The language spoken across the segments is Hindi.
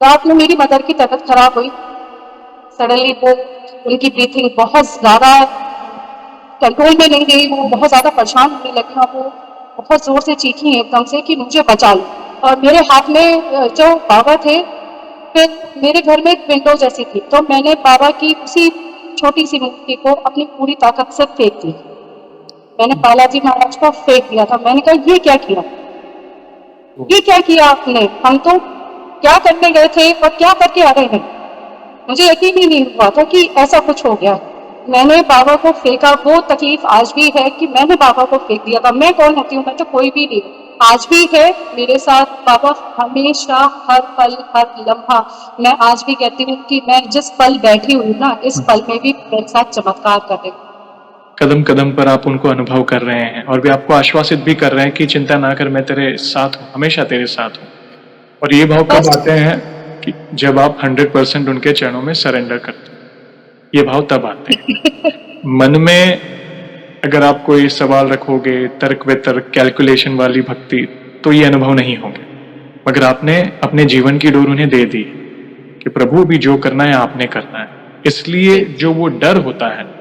रात में मेरी मदर की तबीयत खराब हुई। सडनली वो उनकी ब्रीथिंग बहुत ज़्यादा कंट्रोल में नहीं रही, वो बहुत ज़्यादा परेशान होने लगी और वो बहुत ज़ोर से चीखी एकदम से कि मुझे बचा लो। और मेरे हाथ में जो बाबा थे, फिर मेरे घर में एक विंडो जैसी थी, तो मैंने बाबा की उसी छोटी सी मूर्ति को अपनी पूरी ताकत से फेंक दी। मैंने बालाजी महाराज को फेंक दिया था। मैंने कहा ये क्या किया, ये क्या किया आपने? हम तो क्या करने गए थे और क्या करके आ रहे हैं। मुझे यकीन ही नहीं हुआ था कि ऐसा कुछ हो गया। मैंने बाबा को फेंका। वो तकलीफ आज भी है कि मैंने बाबा को फेंक दिया था। मैं कौन होती हूँ? मैं तो कोई भी नहीं। आज भी है मेरे साथ बाबा, हमेशा, हर पल, हर लम्हा। मैं आज भी कहती हूँ कि मैं जिस पल बैठी हूँ ना, इस पल में भी मेरे साथ चमत्कार कर रहे हैं। कदम कदम पर आप उनको अनुभव कर रहे हैं और वे आपको आश्वासित भी कर रहे हैं कि चिंता ना कर, मैं तेरे साथ हूँ, हमेशा तेरे साथ हूँ। और ये भाव कब बस आते हैं कि जब आप 100% उनके चरणों में सरेंडर करते हैं। ये भाव तब आते हैं। मन में अगर आप कोई सवाल रखोगे, तर्क वितर्क, कैलकुलेशन वाली भक्ति, तो ये अनुभव नहीं होंगे। मगर आपने अपने जीवन की डोर उन्हें दे दी कि प्रभु भी जो करना है आपने करना है, इसलिए जो वो डर होता है।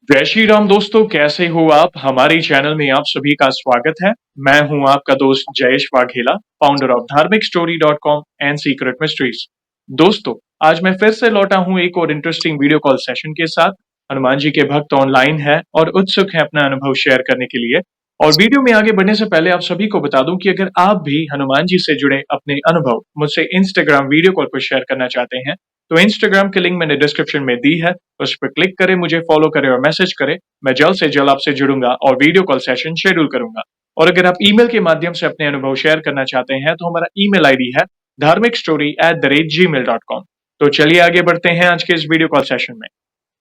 जय श्री राम दोस्तों, कैसे हो आप? हमारे चैनल में आप सभी का स्वागत है। मैं हूं आपका दोस्त Jayesh Vaghela, founder of dharmikstory.com and secret mysteries. दोस्तों, आज मैं फिर से लौटा हूं एक और इंटरेस्टिंग वीडियो कॉल सेशन के साथ। हनुमान जी के भक्त ऑनलाइन है और उत्सुक है अपना अनुभव शेयर करने के लिए। और वीडियो में आगे बढ़ने से पहले आप सभी को बता दूं कि अगर आप भी हनुमान जी से जुड़े अपने अनुभव मुझसे इंस्टाग्राम वीडियो कॉल पर शेयर करना चाहते हैं, तो इंस्टाग्राम की लिंक मैंने डिस्क्रिप्शन में दी है, उस पर क्लिक करें, मुझे फॉलो करें और मैसेज करें। मैं जल्द से जल्द आपसे जुड़ूंगा और वीडियो कॉल सेशन शेड्यूल करूंगा। और अगर आप ईमेल के माध्यम से अपने अनुभव शेयर करना चाहते हैं, तो हमारा ईमेल आईडी है dharmikstory@gmail.com। तो चलिए आगे बढ़ते हैं आज के इस वीडियो कॉल सेशन में।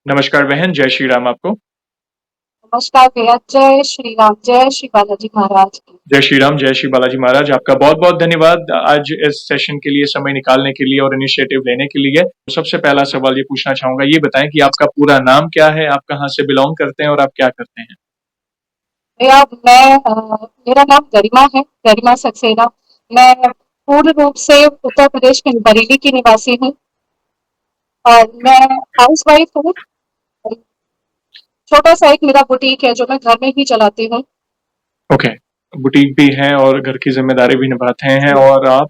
नमस्कार बहन, जय श्री राम आपको। नमस्कार भैया। जय श्री राम, जय श्री बालाजी महाराज की। जय श्री राम, जय श्री बालाजी महाराज। आपका बहुत बहुत धन्यवाद आज इस सेशन के लिए समय निकालने के लिए और इनिशिएटिव लेने के लिए। सबसे पहला सवाल ये पूछना चाहूंगा, ये बताएं कि आपका पूरा नाम क्या है, आप कहाँ से बिलोंग करते हैं और आप क्या करते हैं? भैया मेरा नाम गरिमा है, गरिमा सक्सेना। मैं पूर्ण रूप से उत्तर प्रदेश के बरेली की निवासी हूँ और मैं हाउस वाइफ हूँ। छोटा सा एक मेरा बुटीक है जो मैं घर में ही चलाती हूँ। ओके, बुटीक भी है और घर की जिम्मेदारी भी निभाते हैं और आप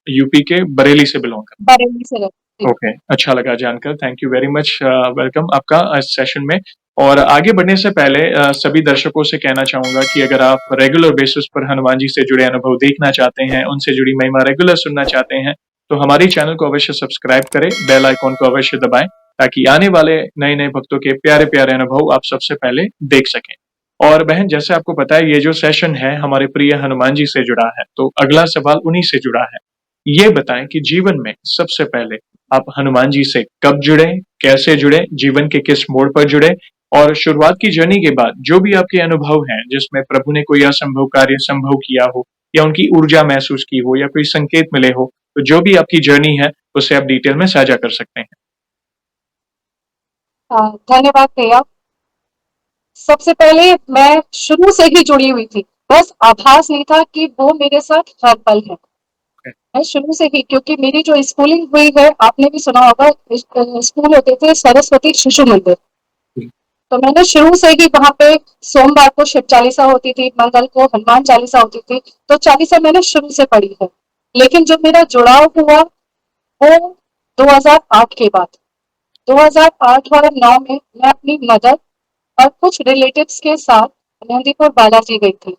यूपी के बरेली से बिलोंग करते बरेली से रहती हैं। हूँ। ओके, अच्छा लगा जानकर, thank you very much. Welcome आपका इस सेशन में। और आगे बढ़ने से पहले सभी दर्शकों से कहना चाहूंगा कि अगर आप रेगुलर बेसिस पर हनुमान जी से जुड़े अनुभव देखना चाहते हैं, उनसे जुड़ी महिमा रेगुलर सुनना चाहते हैं, तो हमारी चैनल को अवश्य सब्सक्राइब करें, बेल आइकॉन को अवश्य दबाएं, ताकि आने वाले नए नए भक्तों के प्यारे प्यारे अनुभव आप सबसे पहले देख सकें। और बहन, जैसे आपको पता है, ये जो सेशन है हमारे प्रिय हनुमान जी से जुड़ा है, तो अगला सवाल उन्हीं से जुड़ा है। ये बताएं कि जीवन में सबसे पहले आप हनुमान जी से कब जुड़े, कैसे जुड़े, जीवन के किस मोड़ पर जुड़े, और शुरुआत की जर्नी के बाद जो भी आपके अनुभव हैं, जिसमें प्रभु ने कोई असंभव कार्य संभव किया हो, या उनकी ऊर्जा महसूस की हो, या कोई संकेत मिले हो, तो जो भी आपकी जर्नी है उसे आप डिटेल में साझा कर सकते हैं। धन्यवाद भैया। सबसे पहले मैं शुरू से ही जुड़ी हुई थी, बस आभास नहीं था कि वो मेरे साथ हर पल है। मैं शुरू से ही, क्योंकि मेरी जो स्कूलिंग हुई है, आपने भी सुना होगा, स्कूल होते थे सरस्वती शिशु मंदिर। तो मैंने शुरू से ही वहां पे सोमवार को शिव चालीसा होती थी, मंगल को हनुमान चालीसा होती थी, तो चालीसा मैंने शुरू से पढ़ी है। लेकिन जब मेरा जुड़ाव हुआ वो 2008 के बाद, 2008 और 9 में मैं अपनी मदर और कुछ रिलेटिव्स के साथ मेहंदीपुर बालाजी गई थी।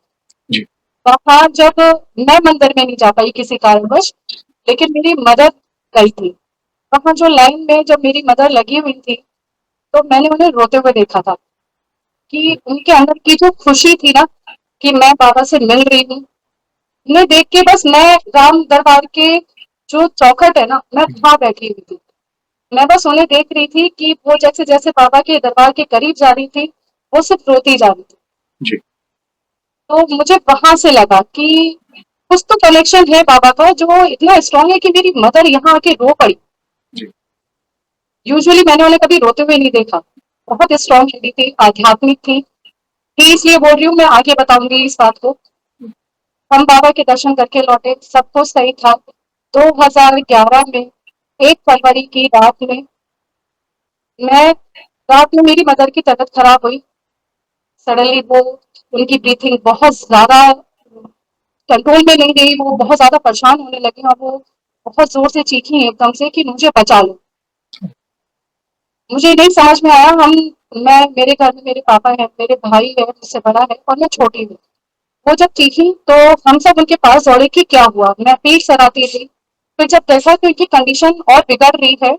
जी। वहां जब मैं मंदिर में नहीं जा पाई किसी कारणवश, लेकिन मेरी मदर गई थी। वहां जो लाइन में जब मेरी मदर लगी हुई थी, तो मैंने उन्हें रोते हुए देखा था कि उनके अंदर की जो खुशी थी ना कि मैं बाबा से मिल रही हूँ, उन्हें देख के बस मैं राम दरबार के जो चौखट है ना, मैं वहां बैठी हुई थी। मैं बस उन्हें देख रही थी कि वो जैसे जैसे बाबा के दरबार के करीब जा रही थी, वो सिर्फ रोती जा रही थी। जी। तो मुझे वहां से लगा कि कुछ तो कनेक्शन है बाबा का जो इतना स्ट्रांग है कि मेरी मदर यहाँ आके रो पड़ी। जी। यूजुअली मैंने उन्हें कभी रोते हुए नहीं देखा। बहुत स्ट्रांग थी, आध्यात्मिक थी, इसलिए बोल रही हूँ, मैं आगे बताऊंगी इस बात को। हम बाबा के दर्शन करके लौटे, सब कुछ सही था। 2011 में 1 फरवरी की रात में मैं रात में मेरी मदर की तबीयत खराब हुई। सडनली वो उनकी ब्रीथिंग बहुत ज़्यादा कंट्रोल में नहीं रही, वो बहुत ज़्यादा परेशान होने लगी और वो बहुत ज़ोर से चीखी एकदम से कि मुझे बचा लो। मुझे नहीं समझ में आया। मैं मेरे घर में मेरे पापा हैं, मेरे भाई है, मुझसे बड़ा है और मैं छोटी हूँ। वो जब चीखी तो हम सब उनके पास दौड़े कि क्या हुआ। मैं पीठ सराती थी। फिर जब देखा कि उनकी कंडीशन और बिगड़ रही है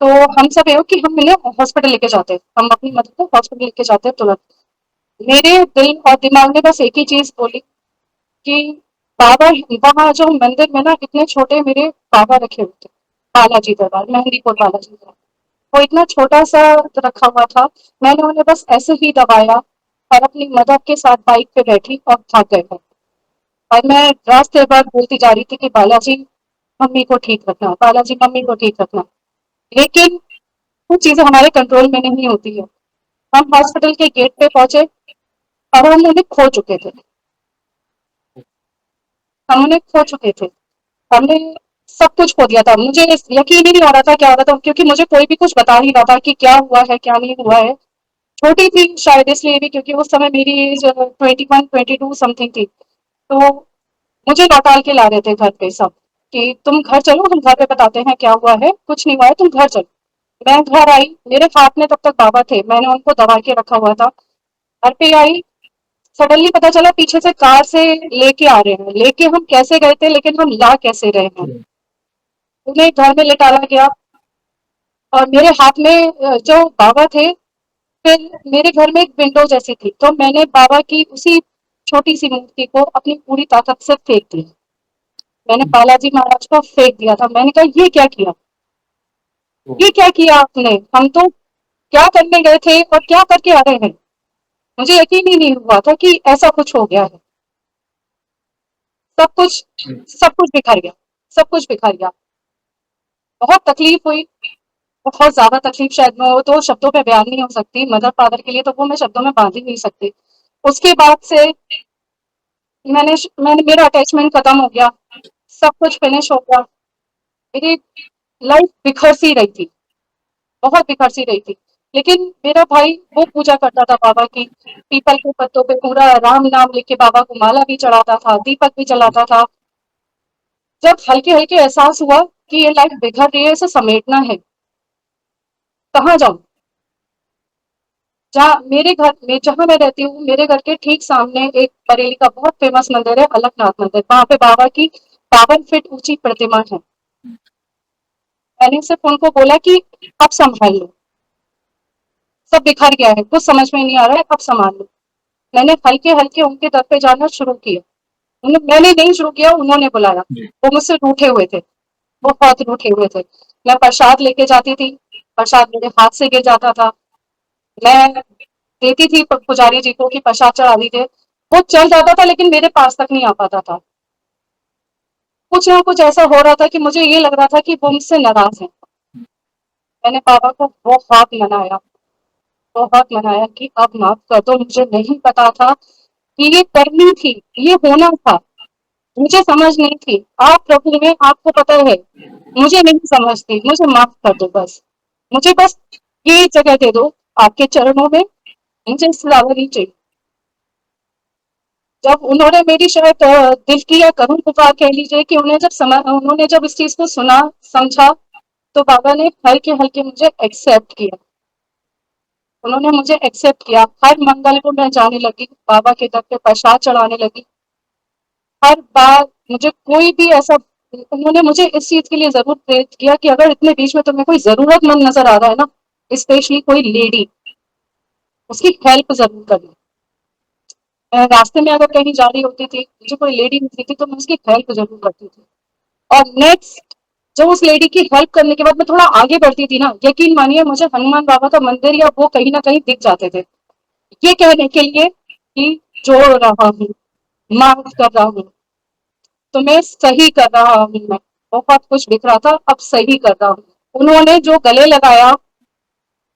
तो हम सब ये हो कि हम इन्हें हॉस्पिटल लेके जाते, हम अपनी मदद को हॉस्पिटल लेके जाते तुरंत। मेरे दिल और दिमाग ने बस एक ही चीज बोली कि बाबा, वहां जो मंदिर में ना इतने छोटे मेरे बाबा रखे हुए थे, बालाजी दरबार, मेहंदीपुर बालाजी दरबार, वो इतना छोटा सा रखा हुआ था। मैंने उन्हें बस ऐसे ही दबाया और अपनी मदर के साथ बाइक पे बैठी और भाग गए थे। और मैं रास्ते भर बोलती जा रही थी कि बालाजी मम्मी को ठीक रखना, बालाजी मम्मी को ठीक रखना। लेकिन कुछ चीजें हमारे कंट्रोल में नहीं होती है। हम हॉस्पिटल के गेट पे पहुंचे और हम उन्हें खो चुके थे। हम उन्हें खो चुके थे। हमने सब कुछ खो दिया था। मुझे यकीन ही नहीं हो रहा था क्या हो रहा था, क्योंकि मुझे कोई भी कुछ बता नहीं रहा था कि क्या हुआ है क्या नहीं हुआ है। छोटी थी शायद इसलिए भी, क्योंकि उस समय मेरी एज 21-22 समथिंग थी। तो मुझे लौटा के ला रहे थे घर पे सब कि तुम घर चलो, हम घर पे बताते हैं क्या हुआ है, कुछ नहीं हुआ है, तुम घर चलो। मैं घर आई, मेरे हाथ में तब तक बाबा थे, मैंने उनको दबा के रखा हुआ था। घर पे आई, सडनली पता चला पीछे से कार से लेके आ रहे हैं। लेके हम कैसे गए थे लेकिन हम ला कैसे रहे हैं। उन्हें घर में लेटाला गया और मेरे हाथ में जो बाबा थे, फिर मेरे घर में एक विंडो जैसी थी, तो मैंने बाबा की उसी छोटी सी मूर्ति को अपनी पूरी ताकत से फेंक दिया। मैंने बालाजी महाराज को फेंक दिया था। मैंने कहा ये क्या किया, ये क्या किया आपने, हम तो क्या करने गए थे और क्या करके आ रहे हैं। मुझे यकीन ही नहीं हुआ था कि ऐसा कुछ हो गया है। सब कुछ सब कुछ बिखर गया, सब कुछ बिखर गया। बहुत तकलीफ हुई, बहुत ज्यादा तकलीफ, शायद मैं वो तो शब्दों पे बयान नहीं हो सकती। मदर फादर के लिए तो वो मैं शब्दों में बांध ही नहीं सकती। उसके बाद से मैंने मैंने मेरा अटैचमेंट खत्म हो गया, सब कुछ फिनिश हो गया। मेरी लाइफ बिखर सी रही थी, बहुत बिखर सी रही थी। लेकिन मेरा भाई वो पूजा करता था बाबा की, पीपल के पत्तों पे पूरा राम नाम लिख के बाबा को माला भी चढ़ाता था, दीपक भी जलाता था। जब हल्के हल्के एहसास हुआ कि ये लाइफ बिखर रही है, इसे समेटना है, कहाँ जाऊं। जहाँ मेरे घर में, जहाँ मैं रहती हूँ, मेरे घर के ठीक सामने एक बरेली का बहुत फेमस मंदिर है, अलकनाथ मंदिर। वहां पे बाबा की 52 फीट ऊंची प्रतिमा है। मैंने सिर्फ उनको बोला कि अब संभाल लो, सब बिखर गया है, कुछ समझ में नहीं आ रहा है, अब संभाल लो। मैंने हल्के हल्के उनके दर पे जाना शुरू किया। मैंने नहीं शुरू किया, उन्होंने बुलाया। वो मुझसे रूठे हुए थे, वो बहुत रूठे हुए थे। मैं प्रसाद लेके जाती थी, प्रसाद मेरे हाथ से गिर जाता था। मैं देती थी पुजारी जी को कि प्रसाद चढ़ा दीजिए, वो चल जाता था लेकिन मेरे पास तक नहीं आ पाता था। कुछ ना कुछ ऐसा हो रहा था कि मुझे ये लग रहा था कि वो मुझसे नाराज है। मैंने बाबा को बहुत मनाया कि अब माफ कर दो, मुझे नहीं पता था कि ये करनी थी, ये होना था, मुझे समझ नहीं थी। आप प्रभु में, आपको पता है, मुझे नहीं समझती, मुझे माफ कर दो बस। मुझे बस ये जगह दे दो आपके चरणों में, मुझे इससे ज्यादा नहीं चाहिए। जब उन्होंने मेरी शायद दिल की या करुण पुकार कह लीजिए कि उन्होंने जब इस चीज को सुना, समझा, तो बाबा ने हल्के हल्के मुझे एक्सेप्ट किया। उन्होंने मुझे एक्सेप्ट किया। हर मंगल को मैं जाने लगी, बाबा के दर पे प्रसाद चढ़ाने लगी। हर बार मुझे कोई भी ऐसा, उन्होंने मुझे इस चीज के लिए जरूर प्रेरित किया कि अगर इतने बीच में तुम्हें कोई जरूरतमंद नजर आ रहा है ना, स्पेशली कोई लेडी, उसकी हेल्प जरूर करना। रास्ते में अगर कहीं जा रही होती थी, मुझे कोई लेडी मिलती थी, तो मैं उसकी हेल्प जरूर करती थी। और नेक्स्ट, जब उस लेडी की हेल्प करने के बाद मैं थोड़ा आगे बढ़ती थी ना, यकीन मानिए मुझे हनुमान बाबा का मंदिर या वो कहीं ना कहीं दिख जाते थे, ये कहने के लिए कि जोड़ रहा हूँ, माफ कर रहा हूँ, तो मैं सही कर रहा हूँ। मैं बहुत कुछ दिख रहा था, अब सही कर रहा हूँ। उन्होंने जो गले लगाया,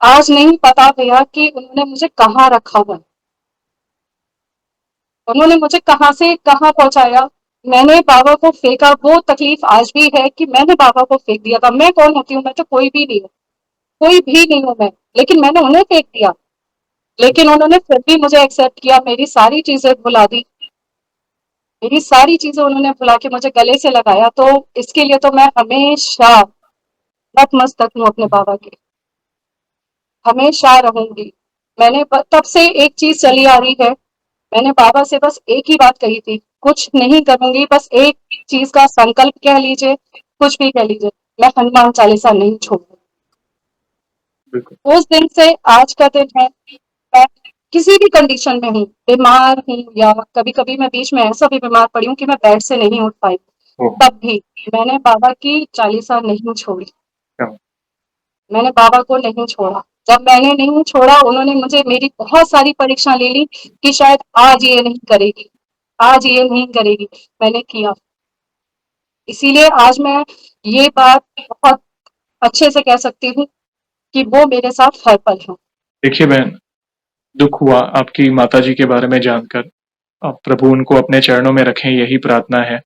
आज नहीं पता भैया कि उन्होंने मुझे कहाँ रखा हुआ है। उन्होंने मुझे कहाँ से कहाँ पहुंचाया। मैंने बाबा को फेंका, वो तकलीफ आज भी है कि मैंने बाबा को फेंक दिया था। मैं कौन होती हूँ? मैं तो कोई भी नहीं हूँ, कोई भी नहीं हूँ मैं, लेकिन मैंने उन्हें फेंक दिया। लेकिन उन्होंने फिर भी मुझे एक्सेप्ट किया, मेरी सारी चीजें भुला दी, मेरी सारी चीजें उन्होंने भुला के मुझे गले से लगाया। तो इसके लिए तो मैं हमेशा नतमस्तक हूँ अपने बाबा के, हमेशा रहूंगी। मैंने तब से एक चीज चली आ रही है, मैंने बाबा से बस एक ही बात कही थी, कुछ नहीं करूंगी, बस एक चीज का संकल्प कह लीजिए, कुछ भी कह लीजिए, मैं हनुमान चालीसा नहीं छोड़ूंगी। बिल्कुल। उस दिन से आज का दिन है, मैं किसी भी कंडीशन में हूँ, बीमार हूँ या कभी कभी मैं बीच में ऐसा भी बीमार पड़ी हूँ कि मैं बेड से नहीं उठ पाई, ओह! तब भी मैंने बाबा की चालीसा नहीं छोड़ी, क्या मैंने बाबा को नहीं छोड़ा। जब मैंने नहीं छोड़ा, उन्होंने मुझे मेरी बहुत सारी परीक्षा ले ली कि शायद आज ये नहीं करेगी, आज ये नहीं करेगी, मैंने किया। इसीलिए आज मैं ये बात बहुत अच्छे से कह सकती हूँ कि वो मेरे साथ हर पल है। देखिए बहन, दुःख हुआ आपकी माताजी के बारे में जानकर। प्रभु उनको अपने चरणों में रखें, यही प्रार्थना है।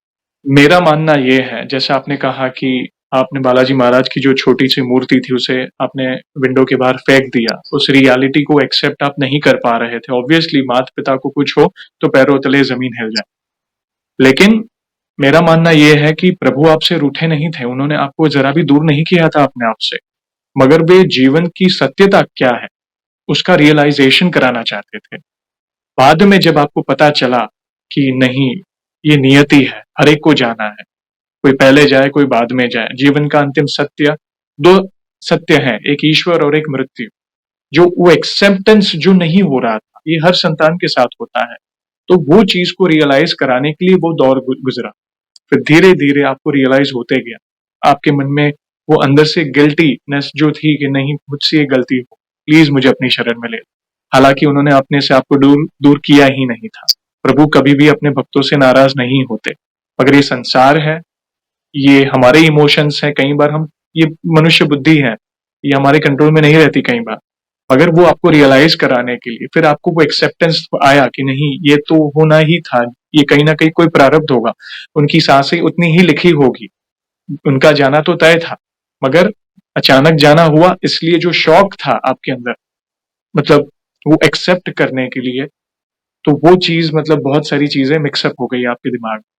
मेरा मानना ये है, जैसे आपने कहा कि आपने बालाजी महाराज की जो छोटी-सी मूर्ति थी, उसे आपने विंडो के बाहर फेंक दिया। उस रियलिटी को एक्सेप्ट आप नहीं कर पा रहे थे। ऑब्वियसली माता-पिता को कुछ हो, तो पैरों तले ज़मीन हिल जाए। लेकिन मेरा मानना ये है कि प्रभु आपसे रूठे नहीं थे, उन्होंने आपको ज़रा भी दूर नहीं किया था अपने आप से। मगर वे जीवन की सत्यता क्या है, उसका रियलाइज़ेशन कराना चाहते थे। बाद में जब आपको पता चला कि नहीं, ये नियति है, हर एक को जाना है, कोई पहले जाए, कोई बाद में जाए। जीवन का अंतिम सत्य, 2 सत्य हैं, एक ईश्वर और एक मृत्यु। जो वो एक्सेप्टेंस जो नहीं हो रहा था, ये हर संतान के साथ होता है। तो वो चीज़ को रियलाइज़ कराने के लिए वो दौर गुज़रा। फिर धीरे-धीरे आपको रियलाइज़ होते गया। आपके मन में वो अंदर से गिल्टीनेस जो थी कि नहीं, मुझसे ये गलती हो, प्लीज़ मुझे अपनी शरण में ले लो। हालाँकि उन्होंने अपने से आपको दूर दूर किया ही नहीं था। प्रभु कभी भी अपने भक्तों से नाराज़ नहीं होते। मगर ये संसार है, ये हमारे इमोशंस हैं, कई बार हम ये मनुष्य बुद्धि है, ये हमारे कंट्रोल में नहीं रहती कई बार। मगर वो आपको रियलाइज़ कराने के लिए, फिर आपको वो एक्सेप्टेंस आया कि नहीं, ये तो होना ही था, ये कहीं न कहीं कोई प्रारब्ध होगा। उनकी सांसें उतनी ही लिखी होगी, उनका जाना तो तय था, मगर अचानक जाना हुआ, इसलिए जो शौक था आपके अंदर, मतलब वो एक्सेप्ट करने के लिए, तो वो चीज़ मतलब बहुत सारी चीज़ें मिक्स अप हो गई आपके दिमाग में।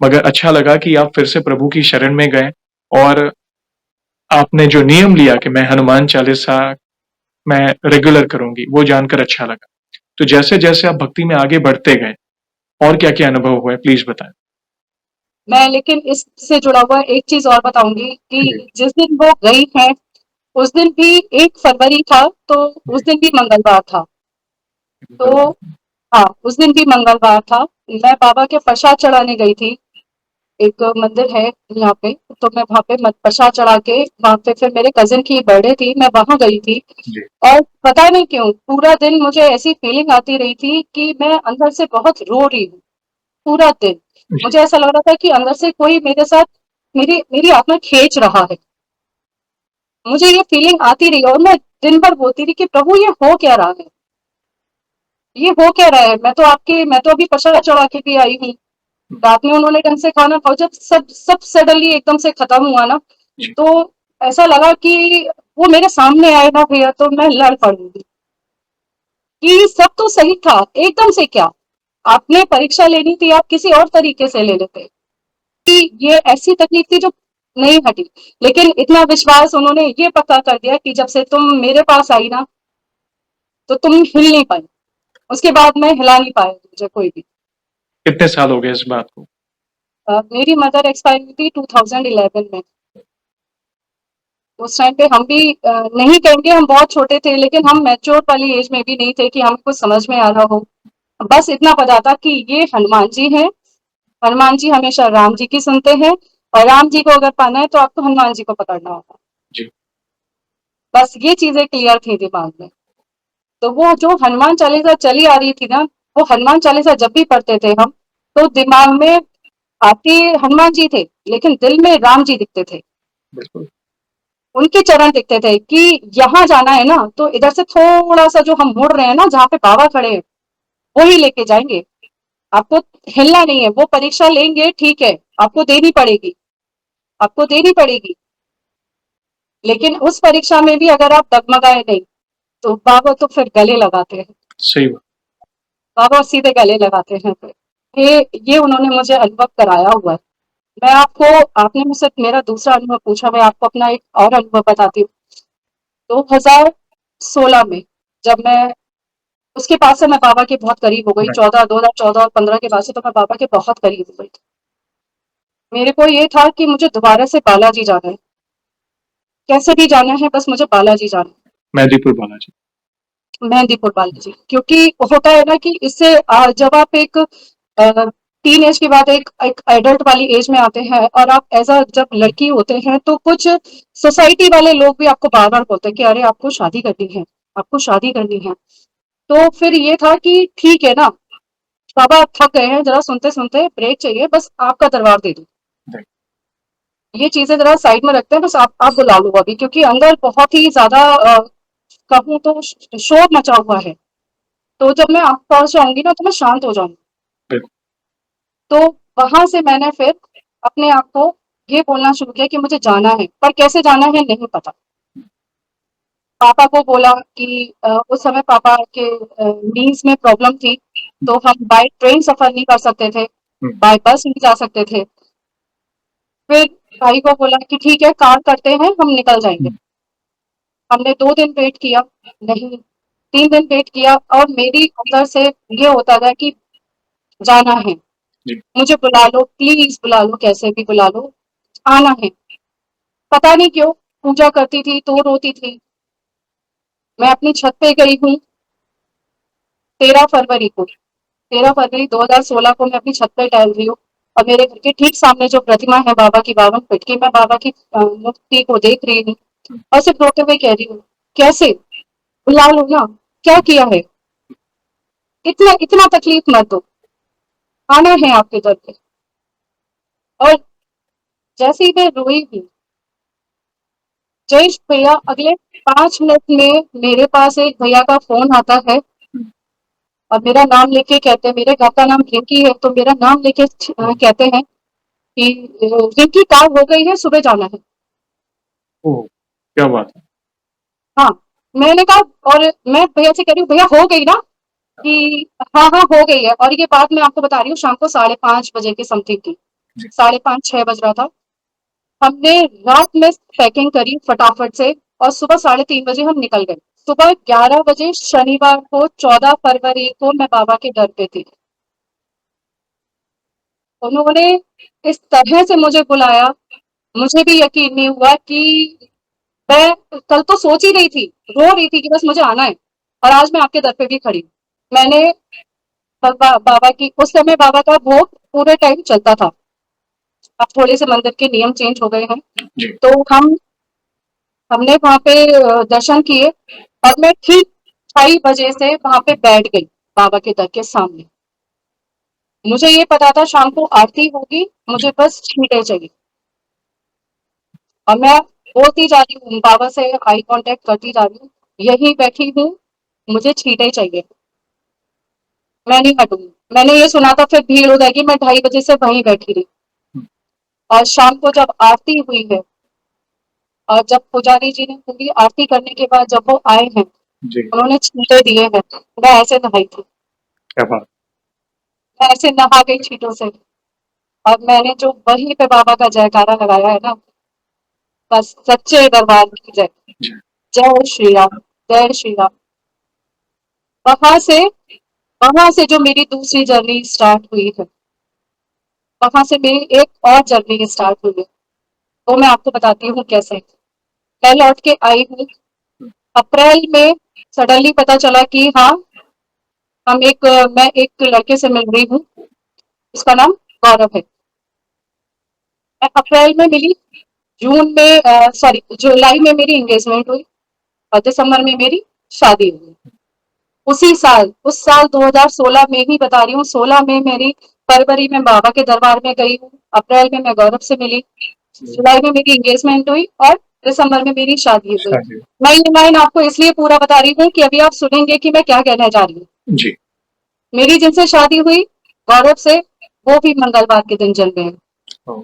मगर अच्छा लगा कि आप फिर से प्रभु की शरण में गए और आपने जो नियम लिया कि मैं हनुमान चालीसा मैं रेगुलर करूँगी, वो जानकर अच्छा लगा। तो जैसे-जैसे आप भक्ति में आगे बढ़ते गए, और क्या-क्या अनुभव हुए प्लीज़ बताएँ? मैं लेकिन इससे जुड़ा हुआ एक चीज और बताऊंगी जी, कि जिस दिन वो गई है, उस दिन भी 1 फरवरी था, तो जी, उस दिन भी मंगलवार था। तो बरोबर। हाँ, उस दिन भी मंगलवार था। मैं बाबा के प्रसाद चढ़ाने गई थी, एक मंदिर है यहाँ पे, तो मैं वहाँ पे प्रसाद चढ़ा के, वहाँ पे फिर मेरे कजिन की बर्थडे थी, मैं वहां गई थी। जी, और पता नहीं क्यों पूरा दिन मुझे ऐसी फीलिंग आती रही थी कि मैं अंदर से बहुत रो रही हूँ, पूरा दिन। जी, मुझे ऐसा लग रहा था कि अंदर से कोई मेरे साथ, मेरी मेरी आत्मा खींच रहा है। मुझे ये फीलिंग आती रही और मैं दिन भर बोलती थी कि प्रभु ये हो क्या रहा है, ये हो क्या रहा है, मैं तो अभी प्रसाद चढ़ा के भी आई हूँ। रात में उन्होंने ढंग से खाना खाओ, जब सब सब सडनली एकदम से खत्म हुआ ना, जी, तो ऐसा लगा कि वो मेरे सामने आए ना भैया, तो मैं लड़ पड़ूंगी कि सब तो सही था, एकदम से क्या, आपने परीक्षा लेनी थी, आप किसी और तरीके से ले लेते कि ये ऐसी तकलीफ थी जो नहीं हटी। लेकिन इतना विश्वास उन्होंने ये पक्का कर दिया कि जब से तुम मेरे पास आई ना, तो तुम हिल नहीं पाई। उसके बाद मैं हिला नहीं पाया मुझे कोई भी। कितने साल हो गए इस बात को? मेरी मदर एक्सपायर हुई थी 2011 में। उस टाइम पे हम भी नहीं कहेंगे हम बहुत छोटे थे, लेकिन हम मैच्योर वाली एज में भी नहीं थे कि हमको समझ में आ रहा हो। बस इतना पता था कि ये हनुमान जी हैं, हनुमान जी हमेशा राम जी की सुनते हैं, और राम जी को अगर पाना है तो आपको हनुमान जी को पकड़ना होगा। जी, बस ये चीजें क्लियर थी दिमाग में। तो वो जो हनुमान चालीसा चली आ रही थी ना, वो हनुमान चालीसा जब भी पढ़ते थे हम, तो दिमाग में आते हनुमान जी थे, लेकिन दिल में राम जी दिखते थे, बिल्कुल। उनके चरण दिखते थे कि यहाँ जाना है ना, तो इधर से थोड़ा सा जो हम मुड़ रहे हैं ना, जहाँ पे बाबा खड़े हैं, वो ही लेके जाएंगे। आपको हिलना नहीं है, वो परीक्षा लेंगे ठीक है, आपको देनी पड़ेगी, आपको देनी पड़ेगी, लेकिन उस परीक्षा में भी अगर आप डगमगाए नहीं तो बाबा तो फिर गले लगाते हैं, सही बात। बाबा सीधे गले लगाते हैं फिर। ये उन्होंने मुझे अनुभव कराया हुआ है। मैं आपको, आपने मुझसे मेरा दूसरा अनुभव पूछा, मैं आपको अपना एक और अनुभव बताती हूँ। 2016 में जब मैं, उसके बाद से मैं बाबा के बहुत करीब हो गई, 2014 और 15 के बाद से तो मैं बाबा के बहुत करीब हो गई थी। मेरे को ये था कि मुझे दोबारा से बालाजी जाना है, कैसे भी जाना है, बस मुझे बालाजी जाना है, मेहंदीपुर बालाजी। मेहंदीपुर बालाजी। क्योंकि होता है ना कि इससे जब आप एक टीन एज के बाद एक एडल्ट वाली एज में आते हैं और आप एज अ जब लड़की होते हैं तो कुछ सोसाइटी वाले लोग भी आपको बार बार बोलते हैं कि अरे आपको शादी करनी है, आपको शादी करनी है। तो फिर ये था कि ठीक है ना, बाबा आप थक गए हैं, जरा सुनते सुनते ब्रेक चाहिए, बस आपका दरबार दे दो, ये चीजें जरा साइड में रखते हैं, बस आप बुला लो अभी, क्योंकि अंदर बहुत ही ज्यादा कहूँ तो शोर मचा हुआ है। तो जब मैं आप पहुंच जाऊंगी ना तो मैं शांत हो जाऊंगी। बिल्कुल। तो वहां से मैंने फिर अपने आप को ये बोलना शुरू किया कि मुझे जाना है, पर कैसे जाना है नहीं पता। पापा को बोला कि उस समय पापा के नीज में प्रॉब्लम थी, तो हम बाय ट्रेन सफर नहीं कर सकते थे, हम्म, बाय बस नहीं जा सकते थे। फिर भाई को बोला कि ठीक है कार करते हैं, हम निकल जाएंगे। हम्म, हमने 2 दिन वेट किया, नहीं, 3 दिन वेट किया, और मेरी अंदर से ये होता था कि जाना है, जी। मुझे बुला लो, प्लीज बुला लो, कैसे भी बुला लो, आना है। पता नहीं क्यों पूजा करती थी तो रोती थी। मैं अपनी छत पे गई हूँ 13 फरवरी को, 13 फरवरी 2016 को मैं अपनी छत पे टहल रही हूँ, और मेरे घर के ठीक सामने जो प्रतिमा है बाबा की 52 फीट की, मैं बाबा की मूर्ति को देख रही हूँ और सिर्फ रोते हुए कह रही हूँ कैसे, बुला लो ना, क्या किया है, इतना इतना तकलीफ मत दो, आना है आपके दर पे। और जैसे ही मैं रोई हूँ, जयेश भैया अगले 5 मिनट में मेरे पास एक भैया का फोन आता है, और मेरा नाम लेके कहते हैं, मेरे घर का नाम रिंकी है, तो मेरा नाम लेके कहते हैं कि रिंकी कार हो गई है, सुबह जाना है। ओह! क्या बात है। हाँ, मैंने कहा, और मैं भैया से कह रही हूँ भैया हो गई ना, कि हाँ हाँ हो गई है। और ये बात मैं आपको बता रही हूँ शाम को 5:30 बजे की समथिंग की, जी। 5:30-6 बज रहा था। हमने रात में पैकिंग करी फटाफट से, और सुबह 3:30 बजे हम निकल गए। सुबह 11 बजे शनिवार को 14 फरवरी को मैं बाबा के दर पे थी। उन्होंने इस तरह से मुझे बुलाया, मुझे भी यकीन नहीं हुआ कि मैं कल तो सोच ही रही थी, रो रही थी कि बस मुझे आना है, और आज मैं आपके दर पे भी खड़ी हूँ। मैंने बाबा की, उस समय बाबा का भोग पूरे टाइम चलता था, अब थोड़े से मंदिर के नियम चेंज हो गए हैं। जी। तो हमने वहां पे दर्शन किए, और मैं ठीक 2:30 बजे से वहां पे बैठ गई बाबा के दर के सामने। मुझे ये पता था शाम को आरती होगी, मुझे बस छींटे चाहिए, और मैं बोलती जा रही हूँ बाबा से, आई कांटेक्ट करती जा रही हूँ, यहीं बैठी हूँ, मुझे छींटे चाहिए, मैं नहीं हटूंगी। मैंने ये सुना था फिर भीड़ हो जाएगी, मैं 2:30 बजे से वहीं बैठी रही। हुँ, और शाम को जब आरती हुई है, और जब पुजारी जी ने पूरी आरती करने के बाद जब वो आए हैं, जी। उन्होंने छींटे दिए हैं, मैं ऐसे नहाई थी, क्या बात। मैं ऐसे नहा गई छींटों से। और मैंने जो वहीं पे बाबा का जयकारा लगाया है ना, बस सच्चे दरबार की जय, जी। जय श्री राम, जय श्री राम। वहां से वहां से जो मेरी दूसरी जर्नी स्टार्ट हुई है, वहां से मेरी एक और जर्नी स्टार्ट हुई है, वो मैं आपको बताती हूँ कैसे। मैं लौट के आई हूँ अप्रैल में, सडनली पता चला कि हाँ, मैं एक लड़के से मिल रही हूँ, उसका नाम गौरव है। मैं अप्रैल में मिली, जून में सॉरी जुलाई में मेरी एंगेजमेंट हुई, और दिसंबर में मेरी शादी हुई। उसी साल, उस साल 2016 में ही बता रही हूँ, 16 में मेरी, फरवरी में बाबा के दरबार में गई हूँ, अप्रैल में मैं गौरव से मिली, जुलाई में मेरी एंगेजमेंट हुई, और दिसंबर में मेरी शादी हुई। शादी। मैं ये लाइन आपको इसलिए पूरा बता रही हूँ कि अभी आप सुनेंगे कि मैं क्या कहने जा रही हूँ। जी। मेरी जिनसे शादी हुई गौरव से, वो भी मंगलवार के दिन जन्मे हैं। ओह!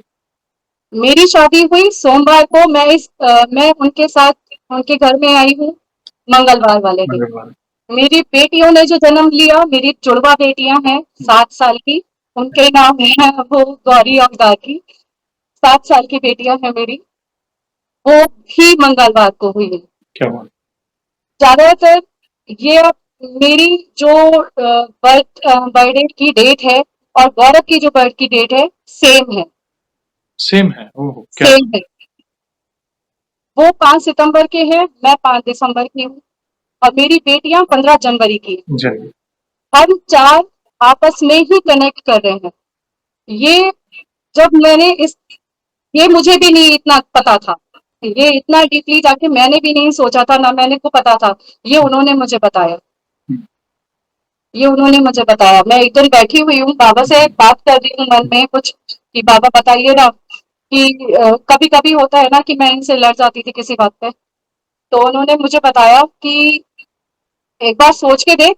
मेरी शादी हुई सोमवार को, मैं उनके साथ उनके घर में आई हूँ मंगलवार वाले दिन। मंगलवार। मेरी बेटियों ने जो जन्म लिया, मेरी जुड़वा बेटियां हैं 7 साल की, उनके नाम है वो गौरी और गार्गी, 7 साल की बेटियां हैं मेरी, वो भी मंगलवार को हुई है। क्या बात! ज्यादातर ये मेरी जो बर्थडे की डेट है और गौरव की जो बर्थ की डेट है, सेम है, सेम है। ओह! क्या सेम है। वो 5 सितंबर के हैं, मैं 5 दिसंबर की हूँ और मेरी बेटियां 15 जनवरी की हैं। जी, हम 4 आपस में ही कनेक्ट कर रहे हैं। ये जब मैंने इस ये मुझे भी नहीं इतना पता था। ये इतना डीपली जाके मैंने भी नहीं सोचा था, ना मैंने को पता था। ये उन्होंने मुझे बताया। हुँ, ये उन्होंने मुझे बताया। मैं एक दिन बैठी हुई हूँ, बाबा से बात कर रही हूँ मन में कुछ कि बाबा बताइए ना कि कभी-कभी होता है ना कि मैं इनसे लड़ जाती थी किसी बात पे। तो उन्होंने मुझे बताया कि एक बार सोच के देख,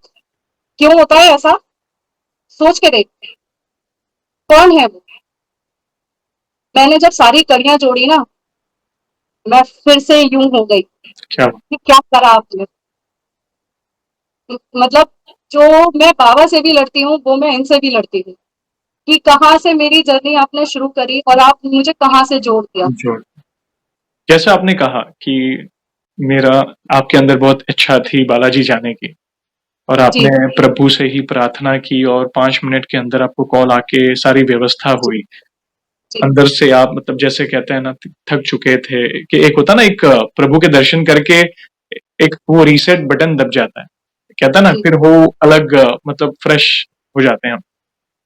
क्यों होता है ऐसा? सोच के देख, कौन है वो? मैंने जब सारी कड़ियाँ जोड़ी ना, मैं फिर से यूँ हो गई क्या बात! कि क्या करा आपने? मतलब जो मैं बाबा से भी लड़ती हूँ, वो मैं इनसे भी लड़ती हूँ कि कहाँ से मेरी जर्नी आपने शुरू करी और आप मुझे कहाँ से जोड़ दिया। जोड़ जैसा आपने कहा कि मेरा आपके अंदर बहुत इच्छा थी बालाजी जाने की और जी, आपने प्रभु से ही प्रार्थना की और 5 मिनट के अंदर आपको कॉल आके सारी व्यवस्था जी, हुई। जी, अंदर से आप मतलब जैसे कहते हैं ना थक चुके थे कि एक होता है ना एक प्रभु के दर्शन करके एक वो रीसेट बटन दब जाता है। कहता है ना जी। फिर वो अलग मतलब फ्रेश हो जाते हैं हम।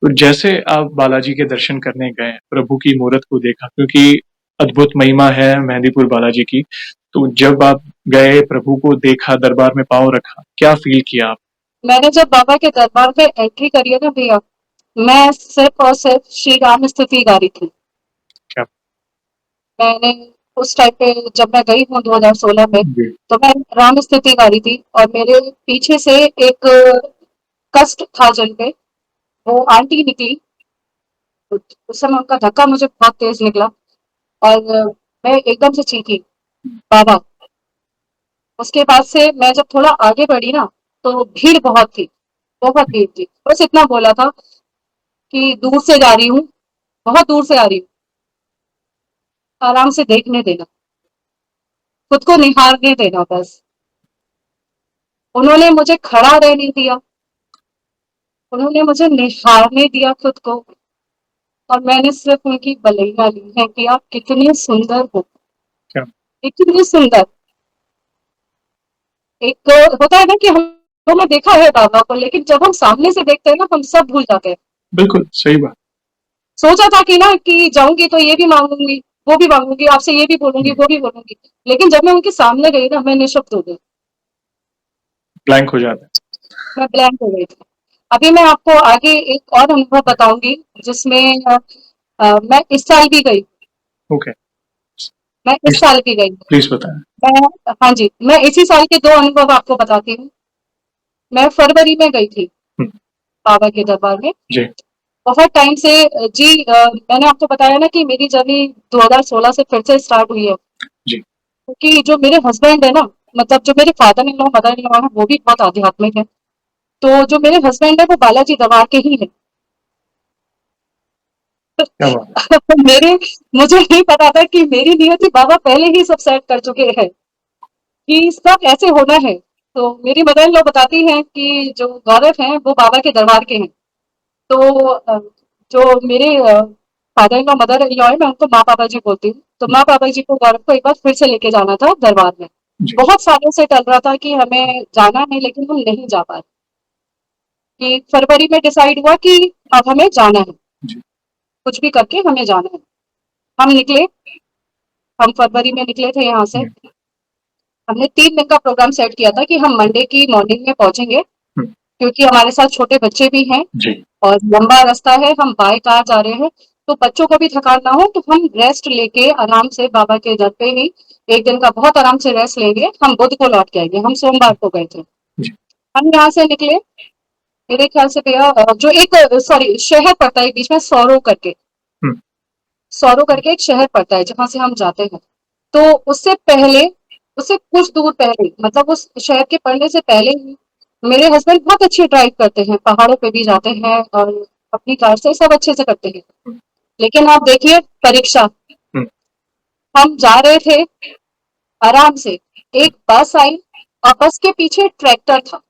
तो जैसे आप बालाजी के दर्शन करने गए, प्रभु की मूरत को देखा क्योंकि अद्भुत महिमा है मेहंदीपुर बालाजी की। तो जब आप गए, प्रभु को देखा, दरबार में पाँव रखा, क्या फ़ील किया आप? मैंने जब बाबा के दरबार में एंट्री करी है ना भैया, मैं सिर्फ और सिर्फ श्री राम स्तुति गा रही थी। क्या मैंने उस टाइम पे जब मैं गई हूँ 2016 में, जी, तो मैं राम स्तुति गा रही थी और मेरे पीछे से एक कष्ट था जिन पे, वो आंटी निकली। उस समय उनका धक्का मुझे बहुत तेज निकला और मैं एकदम से चीखी, बाबा। उसके बाद से मैं जब थोड़ा आगे बढ़ी ना, तो भीड़ बहुत थी, बहुत भीड़ थी। बस इतना बोला था कि दूर से जा रही हूँ, बहुत दूर से आ रही हूँ, आराम से देखने देना, खुद को निहारने देना बस। उन्होंने मुझे खड़ा रहने दिया, उन्होंने मुझे निहारने दिया खुद को और मैंने सिर्फ उनकी बलैया ली है कि आप कितने सुंदर हो, क्या इतनी सुंदर। एक तो होता है ना कि हम लोगों ने देखा है बाबा को, लेकिन जब हम सामने से देखते हैं ना, हम सब भूल जाते हैं। बिल्कुल, सही बात। सोचा था कि ना कि जाऊंगी तो ये भी मांगूंगी, वो भी मांगूंगी, आपसे ये भी बोलूंगी, हुँ, वो भी बोलूंगी, लेकिन जब मैं उनके सामने गई ना, मैं निःशब्द हो गई। ब्लैंक हो जाता है। मैं ब्लैंक हो गई थी। अभी मैं आपको आगे एक और अनुभव बताऊंगी जिसमें मैं इस साल भी गई, ओके, मैं इस प्लीज़ साल भी गई। प्लीज़ बताएँ। मैं हाँ जी, मैं इसी साल के 2 अनुभव आपको बताती हूँ। मैं फरवरी में गई थी हुँ, बाबा के दरबार में। जी, बहुत टाइम से मैंने आपको बताया ना कि मेरी जर्नी 2016 से फिर से स्टार्ट हुई है। जी, क्योंकि जो मेरे हस्बैंड है ना, मतलब जो मेरे father in law, mother in law है, वो भी बहुत आध्यात्मिक है। तो जो मेरे हस्बैंड है वो बालाजी दरबार के ही है। क्या बात है। मेरे मुझे नहीं पता था कि मेरी नियति बाबा पहले ही सब सेट कर चुके हैं कि सब ऐसे होना है। तो मेरी मदर इन लॉ बताती हैं कि जो गौरव हैं वो बाबा के दरबार के हैं। तो जो मेरे father in law, mother in law है, मैं उनको माँ पापा जी बोलती हूँ। तो माँ पापा जी को गौरव को एक बार फिर से लेके जाना था दरबार में। जी, बहुत सालों से टल रहा था कि हमें जाना है, लेकिन हम नहीं जा पाए। कि फरवरी में डिसाइड हुआ कि अब हमें जाना है, जी, कुछ भी करके हमें जाना है। हम निकले, हम फरवरी में निकले थे यहाँ से। हुँ, हमने 3 दिन का प्रोग्राम सेट किया था कि हम मंडे की मॉर्निंग में पहुंचेंगे, हुँ, क्योंकि हमारे साथ छोटे बच्चे भी हैं जी, और लंबा रास्ता है, हम बाय कार जा रहे हैं। तो बच्चों को भी थकान ना हो, तो हम रेस्ट लेके आराम से बाबा के घर पे ही एक दिन का बहुत आराम से रेस्ट लेंगे। हम बुध को लौट के आएंगे। हम सोमवार को गए थे। जी, हम यहाँ से निकले, मेरे ख्याल से भैया जो एक सॉरी शहर पड़ता है बीच में, सौरो करके, हम्म, सौरो करके एक शहर पड़ता है जहां से हम जाते हैं। तो उससे पहले, उससे कुछ दूर पहले, मतलब उस शहर के पड़ने से पहले ही मेरे हस्बैंड बहुत अच्छी ड्राइव करते हैं, पहाड़ों पे भी जाते हैं और अपनी कार से सब अच्छे से करते हैं। लेकिन आप देखिए परीक्षा, हम्म, हम जा रहे थे आराम से, एक बस आई और बस के पीछे ट्रैक्टर था।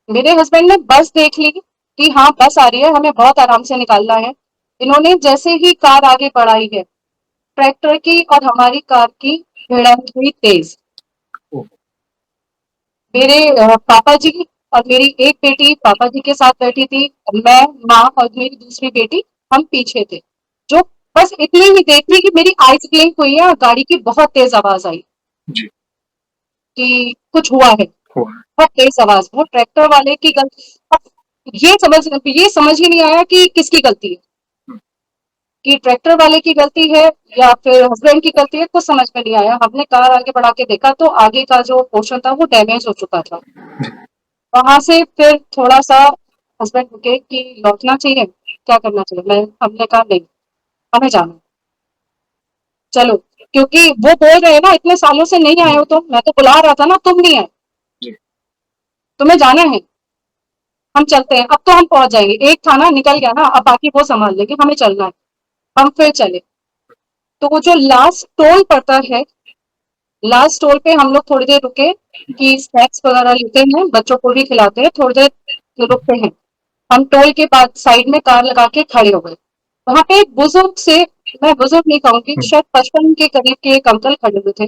मेरे हस्बैंड ने बस देख ली कि हाँ बस आ रही है, हमें बहुत आराम से निकालना है। इन्होंने जैसे ही कार आगे बढ़ाई है, ट्रैक्टर की और हमारी कार की भिड़ंत हुई तेज। ओ, मेरे पापा जी और मेरी एक बेटी पापा जी के साथ बैठी थी, मैं, माँ और मेरी दूसरी बेटी, हम पीछे थे। जो बस इतनी ही देर थी कि मेरी आइज ब्लिंक हुई है और गाड़ी की बहुत तेज आवाज आई जी, कि कुछ हुआ है। हो, बहुत तेज आवाज, वो ट्रैक्टर वाले की गलती। अब ये समझ ही नहीं आया कि किसकी गलती है, हम्म, कि ट्रैक्टर वाले की गलती है या फिर हस्बैंड की गलती है, कुछ समझ में नहीं आया। हमने कार आगे बढ़ा के देखा तो आगे का जो पोर्शन था वो डैमेज हो चुका था। वहां से फिर थोड़ा सा हस्बैंड रुके कि लौटना चाहिए, क्या करना चाहिए। हमने कहा नहीं, हमें जाना है, चलो। क्योंकि वो बोल रहे हैं ना, इतने सालों से नहीं आए हो तुम, मैं तो बुला रहा था ना, तुम नहीं आए, जी, तुम्हें जाना है, हम चलते हैं। अब तो हम पहुंच जाएंगे, एक था ना निकल गया ना, अब बाकी वो संभाल लेंगे, हमें चलना है। हम फिर चले। तो वो जो लास्ट टोल पड़ता है, लास्ट टोल पे हम लोग थोड़ी देर रुके कि स्नैक्स वगैरह लेते हैं, बच्चों को भी खिलाते हैं, थोड़ी देर रुकते हैं। हम टोल के बाद साइड में कार लगा के खड़े हो गए। वहां पे एक बुजुर्ग से, मैं बुजुर्ग नहीं कहूंगी, हम्म, शायद 55 के करीब के एक अंकल खड़े हुए थे।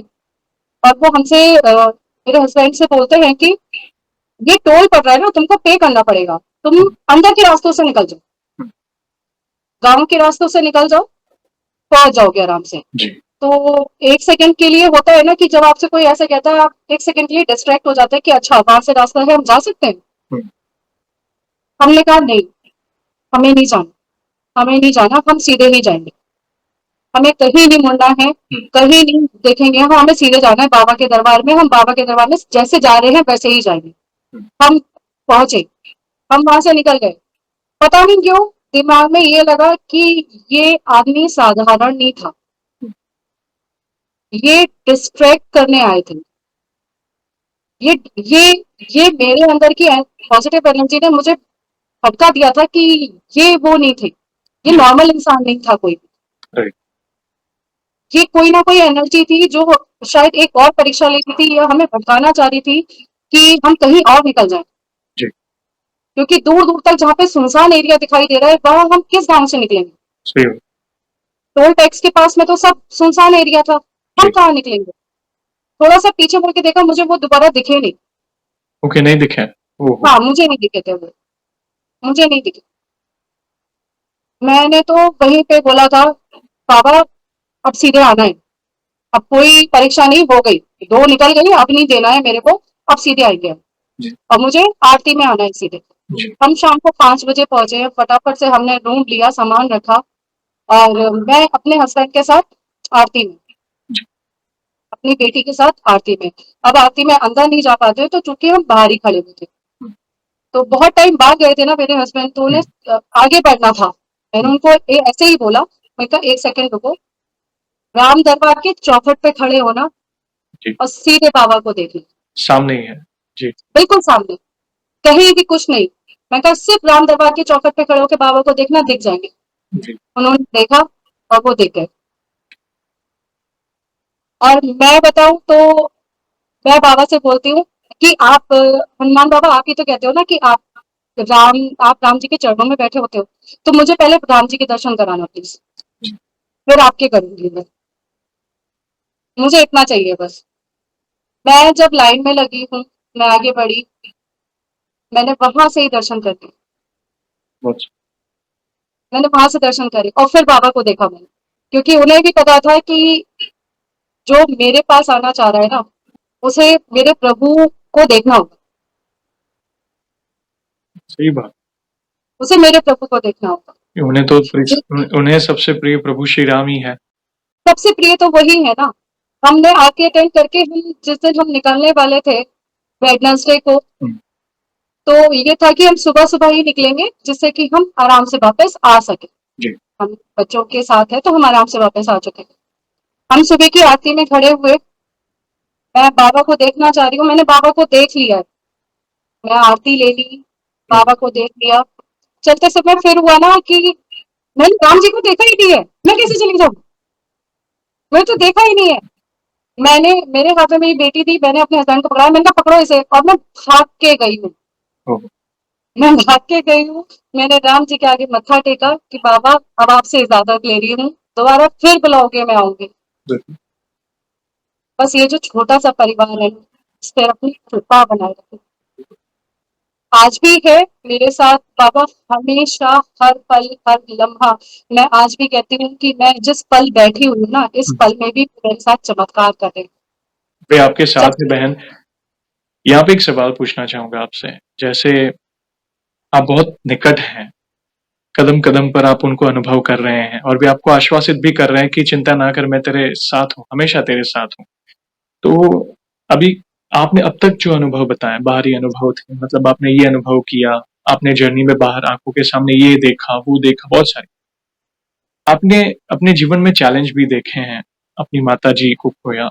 और वो हमसे मेरे हस्बैंड से बोलते हैं कि ये टोल पड़ रहा है ना, तुमको पे करना पड़ेगा, तुम हम्म, अंदर के रास्तों से निकल जाओ, हम्म, गांव के रास्तों से निकल जाओ, पहुंच जाओगे आराम से। जी, तो एक सेकंड के लिए होता है ना कि जब आपसे कोई ऐसा कहता है, आप एक सेकंड के लिए डिस्ट्रैक्ट हो जाते हैं कि अच्छा वहां से रास्ता है, हम जा सकते हैं। हम्म, हमने कहा नहीं, हमें नहीं जाना, हमें नहीं जाना, हम सीधे ही जाएंगे, हमें कहीं नहीं मुड़ना है, हम्म, कहीं नहीं देखेंगे, हम हमें सीधे जाना है बाबा के दरबार में। हम बाबा के दरबार में जैसे जा रहे हैं वैसे ही जाएंगे। हम्म, हम पहुंचे, हम वहां से निकल गए। पता नहीं क्यों दिमाग में ये लगा कि ये आदमी साधारण नहीं था, हम्म, ये डिस्ट्रैक्ट करने आए थे। ये ये ये मेरे अंदर की पॉजिटिव एनर्जी ने मुझे भटका दिया था कि ये वो नहीं थे, ये जी, नॉर्मल इंसान नहीं था कोई। राइट, ये कोई ना कोई एनर्जी थी जो शायद एक और परीक्षा लेती थी या हमें भटकाना चाह रही थी कि हम कहीं और निकल जाएं। जी, क्योंकि दूर दूर तक जहाँ पे सुनसान एरिया दिखाई दे रहा है, वहां हम किस गांव से निकलेंगे। सही बात, टोल टैक्स के पास में तो सब सुनसान एरिया था, हम जी, कहाँ निकलेंगे। थोड़ा सा पीछे मुड़ के देखा, मुझे वो दोबारा दिखे नहीं। ओके, नहीं दिखे, ओहो, हाँ, मुझे नहीं दिखे थे वो, मुझे नहीं दिखे। मैंने तो वहीं पे बोला था, बाबा अब सीधे आना है, अब कोई परीक्षा नहीं, हो गई, दो निकल गई, अब नहीं देना है मेरे को, अब सीधे आएंगे हम। जी, और मुझे आरती में आना है सीधे। जी, हम शाम को 5 बजे पहुंचे हैं, फटाफट से हमने रूम लिया, सामान रखा और मैं अपने हस्बैंड के साथ आरती में, जी, अपनी बेटी के साथ आरती में। अब आरती में अंदर नहीं जा पाते तो चूंकि हम बाहर ही खड़े हुए थे, हम्म, तो बहुत टाइम बाद गए थे ना मेरे हस्बैंड, तो उन्हें हम्म, आगे बढ़ना था। मैंने हम्म, उनको ऐसे ही बोला, मैं कहा एक सेकंड रुको, राम दरबार के चौखट पे खड़े होना जी, और सीधे बाबा को देखना, सामने ही है, जी, बिल्कुल सामने, कहीं भी कुछ नहीं। मैं कहा सिर्फ राम दरबार के चौखट पे खड़े होकर बाबा को देखना, दिख जाएंगे। जी, उन्होंने देखा और वो दिख गए। और मैं बताऊं तो मैं बाबा से बोलती हूँ कि आप हनुमान बाबा, आप ही तो कहते हो ना कि राम आप राम जी के चरणों में बैठे होते हो, तो मुझे पहले राम जी के दर्शन कराना प्लीज, जी, फिर आपके करूंगी मैं। मुझे इतना चाहिए बस। मैं जब लाइन में लगी हूँ, मैं आगे बढ़ी, मैंने वहां से ही दर्शन कर लिए, बहुत, मैंने वहां से दर्शन करे और फिर बाबा को देखा मैंने। क्योंकि उन्हें भी पता था कि जो मेरे पास आना चाह रहा है ना, उसे मेरे प्रभु को देखना होगा, सही बात, उसे मेरे प्रभु को देखना होगा। उन्हें तो उन्हें सबसे प्रिय प्रभु श्री राम ही है, सबसे प्रिय तो वही है ना। हमने आरती अटेंड करके हम जिस दिन हम निकलने वाले थे, वेडनेसडे को, हम्म, तो ये था कि हम सुबह-सुबह ही निकलेंगे जिससे कि हम आराम से वापस आ सकें। जी। हम बच्चों के साथ हैं तो हम आराम से वापस आ चुके हैं। हम सुबह की आरती में खड़े हुए, मैं बाबा को देखना चाह रही हूँ, मैंने बाबा को देख लिया है। मैं आरती ले ली, हुँ, बाबा को देख लिया। चलते समय फिर हुआ ना कि मैंने राम जी को देखा ही नहीं है, मैं कैसे चली जाऊँ? मैंने तो देखा ही नहीं है। मैंने मेरे हाथ में मेरी बेटी थी, मैंने अपने हस्बैंड को पकड़ाया, मैंने कहा पकड़ो इसे और मैं भाग के गई हूँ। ओह! मैं भाग के गई हूँ, मैंने राम जी के आगे मत्था टेका कि बाबा अब आपसे इजाज़त ले रही हूँ, दोबारा फिर बुलाओगे मैं आऊँगी। बिल्कुल। बस ये जो छोटा-सा परिवार है, इस पे अपनी कृपा बनाए रखें। आज भी है मेरे साथ बाबा, हमेशा, हर पल, हर लम्हा। मैं आज भी कहती हूँ कि मैं जिस पल बैठी हुई हूँ ना, इस हुँ, पल में भी मेरे साथ चमत्कार कर रहे हैं। वे आपके जब साथ है बहन। यहाँ पे एक सवाल पूछना चाहूँगा आपसे। जैसे आप बहुत निकट हैं, कदम-कदम पर आप उनको अनुभव कर रहे हैं और वे आपको आश्वासित भी कर रहे हैं कि चिंता ना कर, मैं तेरे साथ हूँ, हमेशा तेरे साथ हूँ। तो अभी आपने अब तक जो अनुभव बताए, बाहरी अनुभव थे, मतलब आपने ये अनुभव किया, आपने जर्नी में बाहर आँखों के सामने ये देखा, वो देखा, बहुत सारे। आपने अपने जीवन में चैलेंज भी देखे हैं, अपनी माताजी को खोया,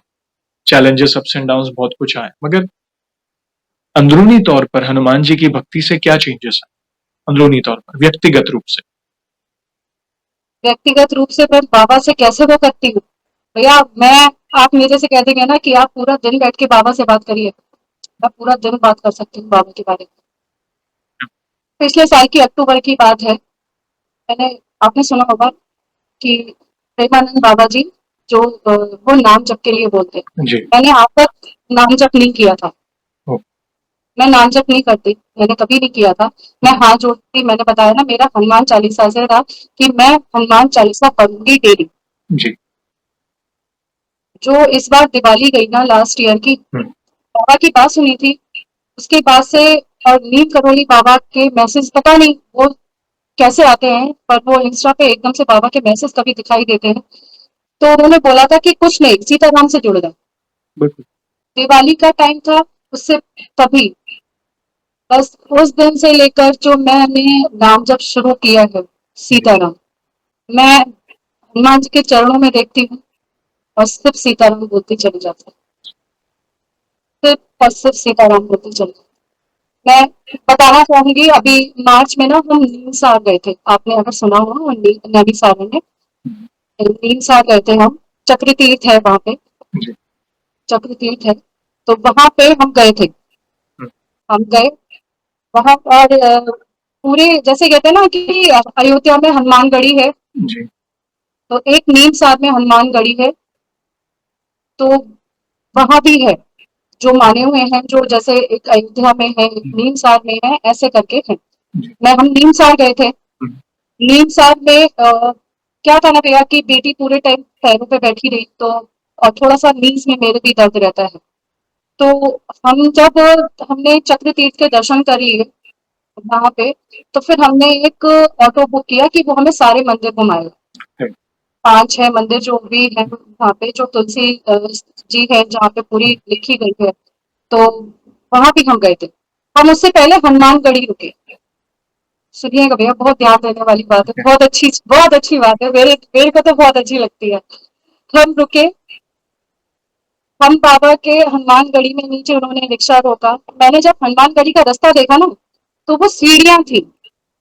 चैलेंजेस, अप्स एंड डाउन्स बहुत कुछ आए। मगर अंदरूनी तौर पर हनुमान जी की भक्ति से क्या चेंजेस आए? अंदरूनी तौर पर, व्यक्तिगत रूप से? व्यक्तिगत रूप से मैं बाबा से कैसे वो करती हूँ, भैया मैं, आप मेरे से कह देंगे ना कि आप पूरा दिन बैठ के बाबा से बात करिए, मैं पूरा दिन बात कर सकती हूँ बाबा के बारे में। पिछले साल की अक्टूबर की बात है, मैंने, आपने सुना होगा कि प्रेमानंद बाबा जी जो वो नाम जप के लिए बोलते हैं, जी। मैंने आज तक नाम जप नहीं किया था। ओह! मैं नाम जप नहीं करती, मैंने कभी नहीं किया था। मैं हाथ जोड़ती, मैंने बताया ना मेरा हनुमान चालीसा से था कि मैं हनुमान चालीसा पढ़ूंगी डेली। जी। जो इस बार दिवाली गई ना लास्ट ईयर की, हुँ, बाबा की बात सुनी थी, उसके बाद से, और नीम करोली बाबा के मैसेज पता नहीं वो कैसे आते हैं, पर वो इंस्टा पे एकदम से बाबा के मैसेज कभी दिखाई देते हैं। तो उन्होंने बोला था कि कुछ नहीं, सीताराम से जुड़ गए। बिल्कुल। दिवाली का टाइम था, उससे तभी, बस उस दिन से लेकर जो मैंने नाम जब शुरू किया है, जी, सीताराम, मैं हनुमान जी के चरणों में देखती हूँ और सिर्फ सीताराम बोलती चली जाती हूँ, सिर्फ और सिर्फ सीताराम बोलती चली जाती हूँ। मैं बताना चाहूंगी, अभी मार्च में ना हम नीम सार गए थे, आपने अगर सुना हो, नैनी सागर में हुँ, नीम सार गए थे हम, चक्र तीर्थ है वहां पे, जी, चक्र तीर्थ है, तो वहां पे हम गए थे। हुँ, हम गए वहां पर, पूरे जैसे कहते हैं ना कि अयोध्या में हनुमानगढ़ी है, जी, तो एक नीम सार में हनुमानगढ़ी है, तो वहां भी है, जो माने हुए हैं, जो जैसे एक अयोध्या में है, एक हुँ, नीम सार में है, ऐसे करके है। जी, मैं, हम नीम सार गए थे। हुँ, नीम सार में क्या था ना भैया कि बेटी पूरे टाइम पैरों पे बैठी रही, तो और थोड़ा सा नीज में मेरे भी दर्द रहता है, तो हम जब, हमने चक्र तीर्थ के दर्शन कर लिए वहां पे, तो फिर हमने एक ऑटो बुक किया कि वो हमें सारे मंदिर घुमाएगा, है, 5-6 मंदिर जो भी है वहाँ पे, जो तुलसी जी है जहाँ पे पूरी लिखी गई है, तो वहां भी हम गए थे। हम उससे पहले हनुमानगढ़ी रुके। सुनिएगा भैया, बहुत ध्यान देने वाली बात है, बहुत अच्छी बात है, मेरे मेरे को तो बहुत अच्छी लगती है। हम रुके, हम बाबा के हनुमानगढ़ी में नीचे उन्होंने रिक्शा रोका। मैंने जब हनुमानगढ़ी का रास्ता देखा ना, तो वो सीढ़ियां थी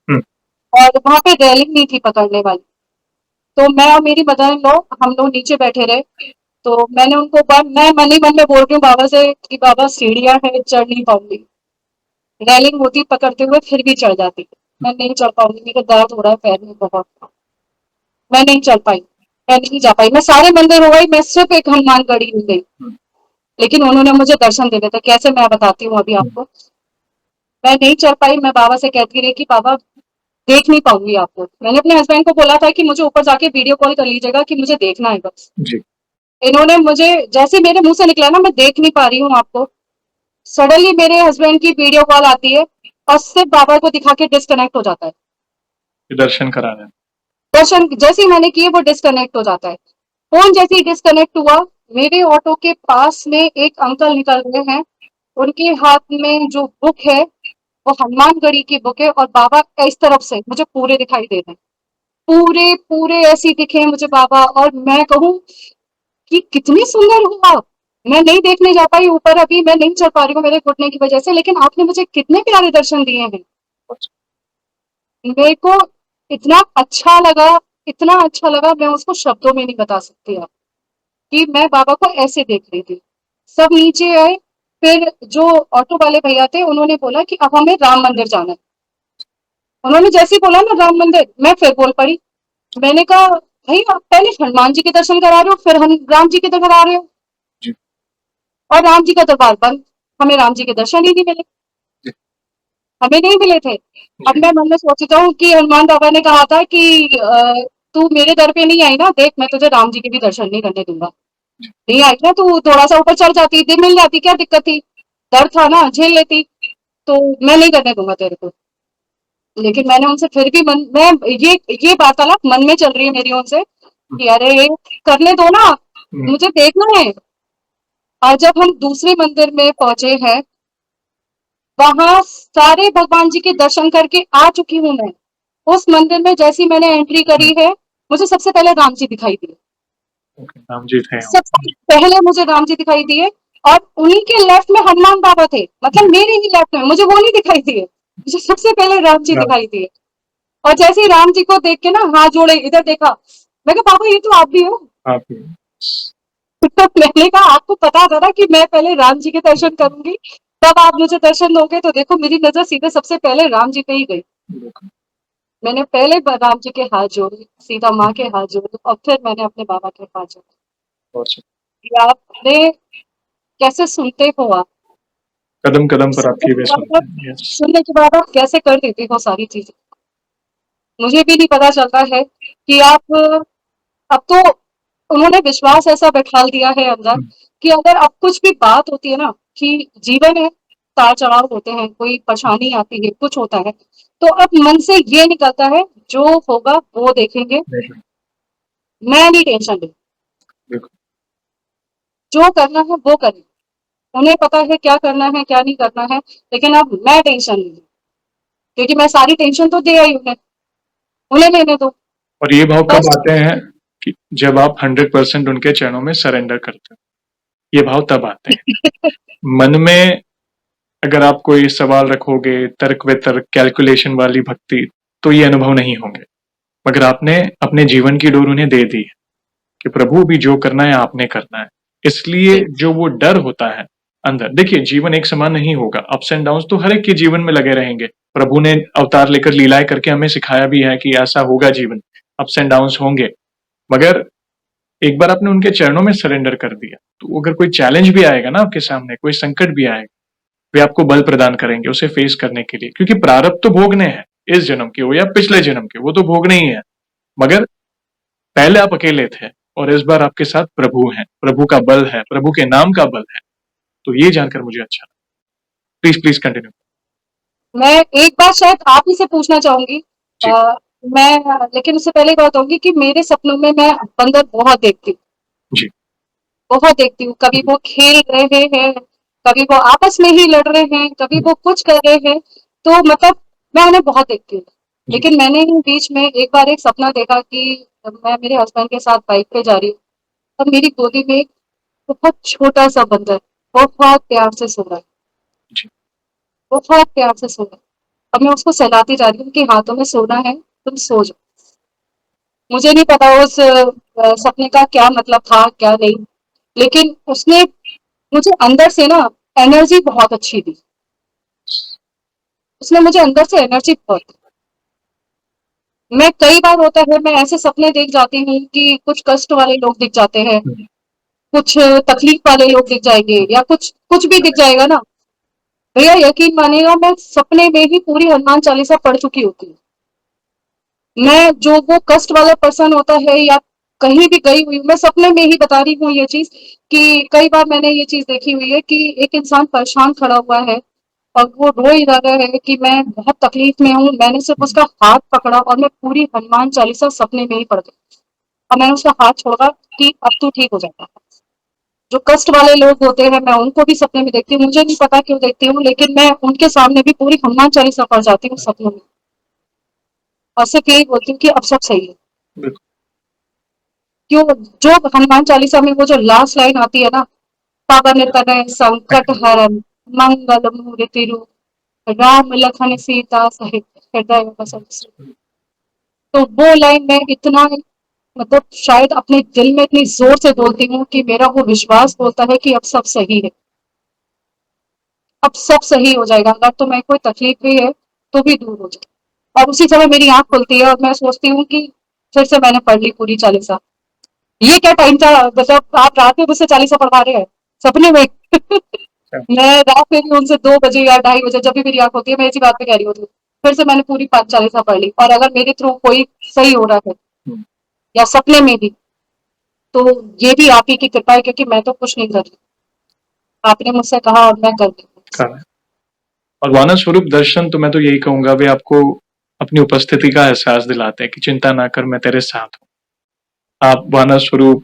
हुँ, और वहां पे रेलिंग नहीं थी पकड़ने वाली। तो मैं और मेरी मदर इन लॉ, हम लोग नीचे बैठे रहे। तो मैंने उनको मैं मन ही मन में बोल रही हूँ बाबा से कि बाबा सीढ़ियां है, चढ़ नहीं पाऊंगी, रेलिंग होती पकड़ते हुए फिर भी चढ़ जाती, मैं नहीं चढ़ पाऊंगी, मेरे दर्द हो रहा है पैर में बहुत, मैं नहीं चल पाई, मैं नहीं जा पाई, मैं सारे मंदिर हो गई, मैं सिर्फ एक हनुमानगढ़ी नहीं गई। हुँ, लेकिन उन्होंने मुझे दर्शन देने थे, कैसे मैं बताती हूँ अभी हुँ, आपको। मैं नहीं चल पाई, मैं बाबा से कहती रही कि बाबा देख नहीं पाऊंगी आपको। मैंने अपने हस्बैंड को बोला था कि मुझे ऊपर जाके वीडियो कॉल कर लीजिएगा कि मुझे देखना है बस। जी, इन्होंने मुझे, जैसे मेरे मुंह से निकला ना मैं देख नहीं पा रही हूँ आपको, सडनली मेरे हस्बैंड की वीडियो कॉल आती है और सिर्फ बाबा को दिखा के डिस्कनेक्ट हो जाता है। दर्शन कराने। दर्शन जैसे ही मैंने किए वो डिस्कनेक्ट हो जाता है। फोन जैसे ही डिस्कनेक्ट हुआ, मेरे ऑटो के पास में एक अंकल निकल रहे हैं, उनके हाथ में जो बुक है, वो हनुमानगढ़ी की बुक है और बाबा इस तरफ से मुझे पूरे दिखाई दे रहे हैं, पूरे पूरे ऐसे ही दिखे हैं मुझे बाबा। और मैं कहूँ कि कितनी सुंदर हो आप। मैं नहीं देखने जा पाई ऊपर, अभी मैं नहीं चढ़ पा रही हूँ मेरे घुटने की वजह से, लेकिन आपने मुझे कितने प्यारे दर्शन दिए हैं। मेरे को इतना अच्छा लगा, इतना अच्छा लगा, मैं उसको शब्दों में नहीं बता सकती आप, कि मैं बाबा को ऐसे देख रही थी। सब नीचे आए, फिर जो ऑटो वाले भैया थे उन्होंने बोला कि अब हमें राम मंदिर जाना है। उन्होंने जैसे ही बोला ना राम मंदिर, मैं फिर बोल पड़ी। मैंने कहा भाई आप पहले हनुमान जी के दर्शन करा रहे हो, फिर हम राम जी के दर्शन करा रहे हो, जी, और राम जी का दरबार बंद, हमें राम जी के दर्शन ही नहीं मिले, जी, हमें नहीं मिले थे। अब जी, मैं मन में सोचता हूँ कि हनुमान बाबा ने कहा था कि तू मेरे दर पे नहीं आई ना, देख मैं तुझे राम जी के भी दर्शन नहीं करने दूंगा। नहीं आई ना, तू थोड़ा सा ऊपर चढ़ जाती, दिन मिल जाती, क्या दिक्कत थी, डर था ना, झेल लेती। तो मैं नहीं करने दूंगा तेरे को। लेकिन मैंने उनसे फिर भी मन मैं ये वार्तालाप मन में चल रही है मेरी उनसे हुँ, कि अरे ये करने दो ना, हुँ, मुझे देखना है। और जब हम दूसरे मंदिर में पहुंचे हैं, वहां सारे भगवान जी के दर्शन करके आ चुकी हूँ मैं। उस मंदिर में जैसी मैंने एंट्री हुँ, करी है, मुझे सबसे पहले राम जी दिखाई दिए। ओके, रामजीत हैं वहाँ। सबसे जी, पहले मुझे राम जी दिखाई दिए, और उन्हीं के लेफ्ट में हनुमान बाबा थे, जी, मतलब मेरे ही लेफ्ट में, मुझे वो नहीं दिखाई दिए, मुझे सबसे पहले राम जी राम दिखाई दिए। और जैसे ही राम जी को देख के ना हाथ जोड़े, इधर देखा, मैं कहा पापा ये तो आप भी हो। आप ही तो मैंने कहा आपको पता था ना कि मैं पहले राम जी के दर्शन करूंगी, तब आप मुझे दर्शन दोगे, तो देखो मेरी नजर सीधे सबसे पहले राम जी पे ही गई। बिल्कुल, मैंने पहले राम जी के हाथ जोड़े, सीता माँ के हाथ जोड़े, और फिर मैंने अपने बाबा के हाथ जोड़े बहुत अच्छा। कि आपने कैसे सुनते हो आप, कदम-कदम पर आपकी वे सुनते हैं। यस, सुनने के बाद आप कैसे कर देते हो सारी चीजें। मुझे भी नहीं पता चलता है कि आप, अब तो उन्होंने विश्वास ऐसा बैठा दिया है अंदर हुँ, कि अगर अब कुछ भी बात होती है ना, कि जीवन है, तार चढ़ाव होते हैं, कोई परेशानी आती है, कुछ होता है, तो अब मन से ये निकलता है जो होगा वो देखेंगे, बिल्कुल, मैं नहीं टेंशन लूँ, बिल्कुल। जो करना है वो करें। उन्हें पता है क्या करना है क्या नहीं करना है, लेकिन अब मैं टेंशन नहीं लूँ, क्योंकि मैं सारी टेंशन तो दे आई उन्हें, उन्हें लेने दो और ये भाव कब बस। आते हैं कि जब आप 100% उनके चरणों में सरेंडर करते हो, ये भाव तब आते हैं। मन में अगर आप कोई सवाल रखोगे, तर्क-वितर्क, कैलकुलेशन वाली भक्ति, तो ये अनुभव नहीं होंगे। मगर आपने अपने जीवन की डोर उन्हें दे दी है कि प्रभु अभी जो करना है आपने करना है। इसलिए जी, जो वो डर होता है अंदर, देखिए जीवन एक समान नहीं होगा, अप्स एंड डाउन्स तो हर एक के जीवन में लगे रहेंगे। प्रभु ने अवतार लेकर लीलाएँ करके हमें सिखाया भी है कि ऐसा होगा जीवन, अप्स एंड डाउन्स होंगे। मगर एक बार आपने उनके चरणों में सरेंडर कर दिया, तो अगर कोई चैलेंज भी आएगा ना आपके सामने, कोई संकट भी आएगा, वे आपको बल प्रदान करेंगे उसे फेस करने के लिए। क्योंकि प्रारब्ध तो भोगने हैं, इस जन्म के हो या पिछले जन्म के, वो तो भोगने ही है। मगर पहले आप अकेले थे और इस बार आपके साथ प्रभु हैं, प्रभु का बल है, प्रभु के नाम का बल है। तो ये जानकर मुझे अच्छा लगा। Please continue. मैं एक बात शायद आप ही से पूछना चाहूंगी। जी, अ, मैं लेकिन उससे पहले बात होगी कि मेरे सपनों में मैं बंदर जी, बहुत देखती हूँ, कभी वो खेल रहे हैं, कभी वो आपस में ही लड़ रहे हैं, कभी वो कुछ कर रहे हैं, तो मतलब मैं उन्हें बहुत देखती हूँ। जी, लेकिन मैंने ही बीच में एक बार एक सपना देखा कि मैं मेरे हस्बैंड के साथ बाइक पे जा रही हूँ, और मेरी गोदी में एक बहुत छोटा सा बंदर बहुत प्यार से सो रहा है, जी, बहुत प्यार से सो रहा है। अब मैं उसको सहलाती जा रही हूँ कि हाँ तुम्हें सोना है, तुम सो जाओ। मुझे नहीं पता उस सपने का क्या मतलब था क्या नहीं, लेकिन उसने मुझे अंदर से ना एनर्जी बहुत अच्छी दी। उसने मुझे अंदर से एनर्जी बहुत दी। मैं कई बार होता है मैं ऐसे सपने देख जाती हूँ कि कुछ कष्ट वाले लोग दिख जाते हैं, हुँ, कुछ तकलीफ वाले लोग दिख जाएंगे, हुँ, या कुछ कुछ भी दिख जाएगा ना, भैया यकीन मानिएगा मैं सपने में ही पूरी हनुमान चालीसा पढ़ चुकी होती हूँ। मैं जो वो कष्ट वाला पर्सन होता है या कहीं भी गई हुई, मैं सपने में ही बता रही हूँ ये चीज, कि कई बार मैंने ये चीज देखी हुई है कि एक इंसान परेशान खड़ा हुआ है और वो रो ही रहा है कि मैं बहुत तकलीफ में हूँ, मैंने सिर्फ हुँ, उसका हाथ पकड़ा और मैं पूरी हनुमान चालीसा सपने में ही पढ़ गई, और मैंने उसका हाथ छोड़ा कि अब तू ठीक हो जाता है। जो कष्ट वाले लोग होते हैं मैं उनको भी सपने में देखती हूँ, मुझे नहीं पता क्यों देखती हूँ, लेकिन मैं उनके सामने भी पूरी हनुमान चालीसा पढ़ जाती हूँ सपनों में, और सिर्फ यही बोलती हूँ कि अब सब सही है। बिल्कुल। क्यों? जो हनुमान चालीसा में वो जो लास्ट लाइन आती है ना, पवन तनय संकट हरन मंगल मूर्ति रूप राम लखन सीता सहित हृदय बसहि सुख। तो वो लाइन मैं इतना, मतलब शायद अपने दिल में इतनी जोर से बोलती हूँ कि मेरा वो विश्वास बोलता है कि अब सब सही है, अब सब सही हो जाएगा, अगर तुम्हें कोई तकलीफ भी है तो भी दूर हो जाए। और उसी समय मेरी आंख खुलती है और मैं सोचती हूँ कि फिर से मैंने पढ़ ली पूरी चालीसा। ये क्या टाइम था, मतलब आप रात में मुझसे चालीसा पढ़वा रहे हैं सपने में। अच्छा। मैं रात में भी उनसे 2 बजे या 2:30 बजे जब भी मेरी आंख होती है, मैं इसी बात पे कह रही होती हूँ, फिर से मैंने पूरी पाँच चालीसा पढ़ ली। और अगर मेरे थ्रू कोई सही हो रहा है हम्म, या सपने में भी, तो ये भी आप ही की कृपा है, क्योंकि मैं तो कुछ नहीं कर रही, आपने मुझसे कहा और मैं कर रही हूँ। हाँ। और वाना स्वरूप दर्शन तो मैं तो यही कहूंगा, वे आपको अपनी उपस्थिति का एहसास दिलाते हैं कि चिंता ना कर, मैं तेरे साथ हूँ। आप वाना स्वरूप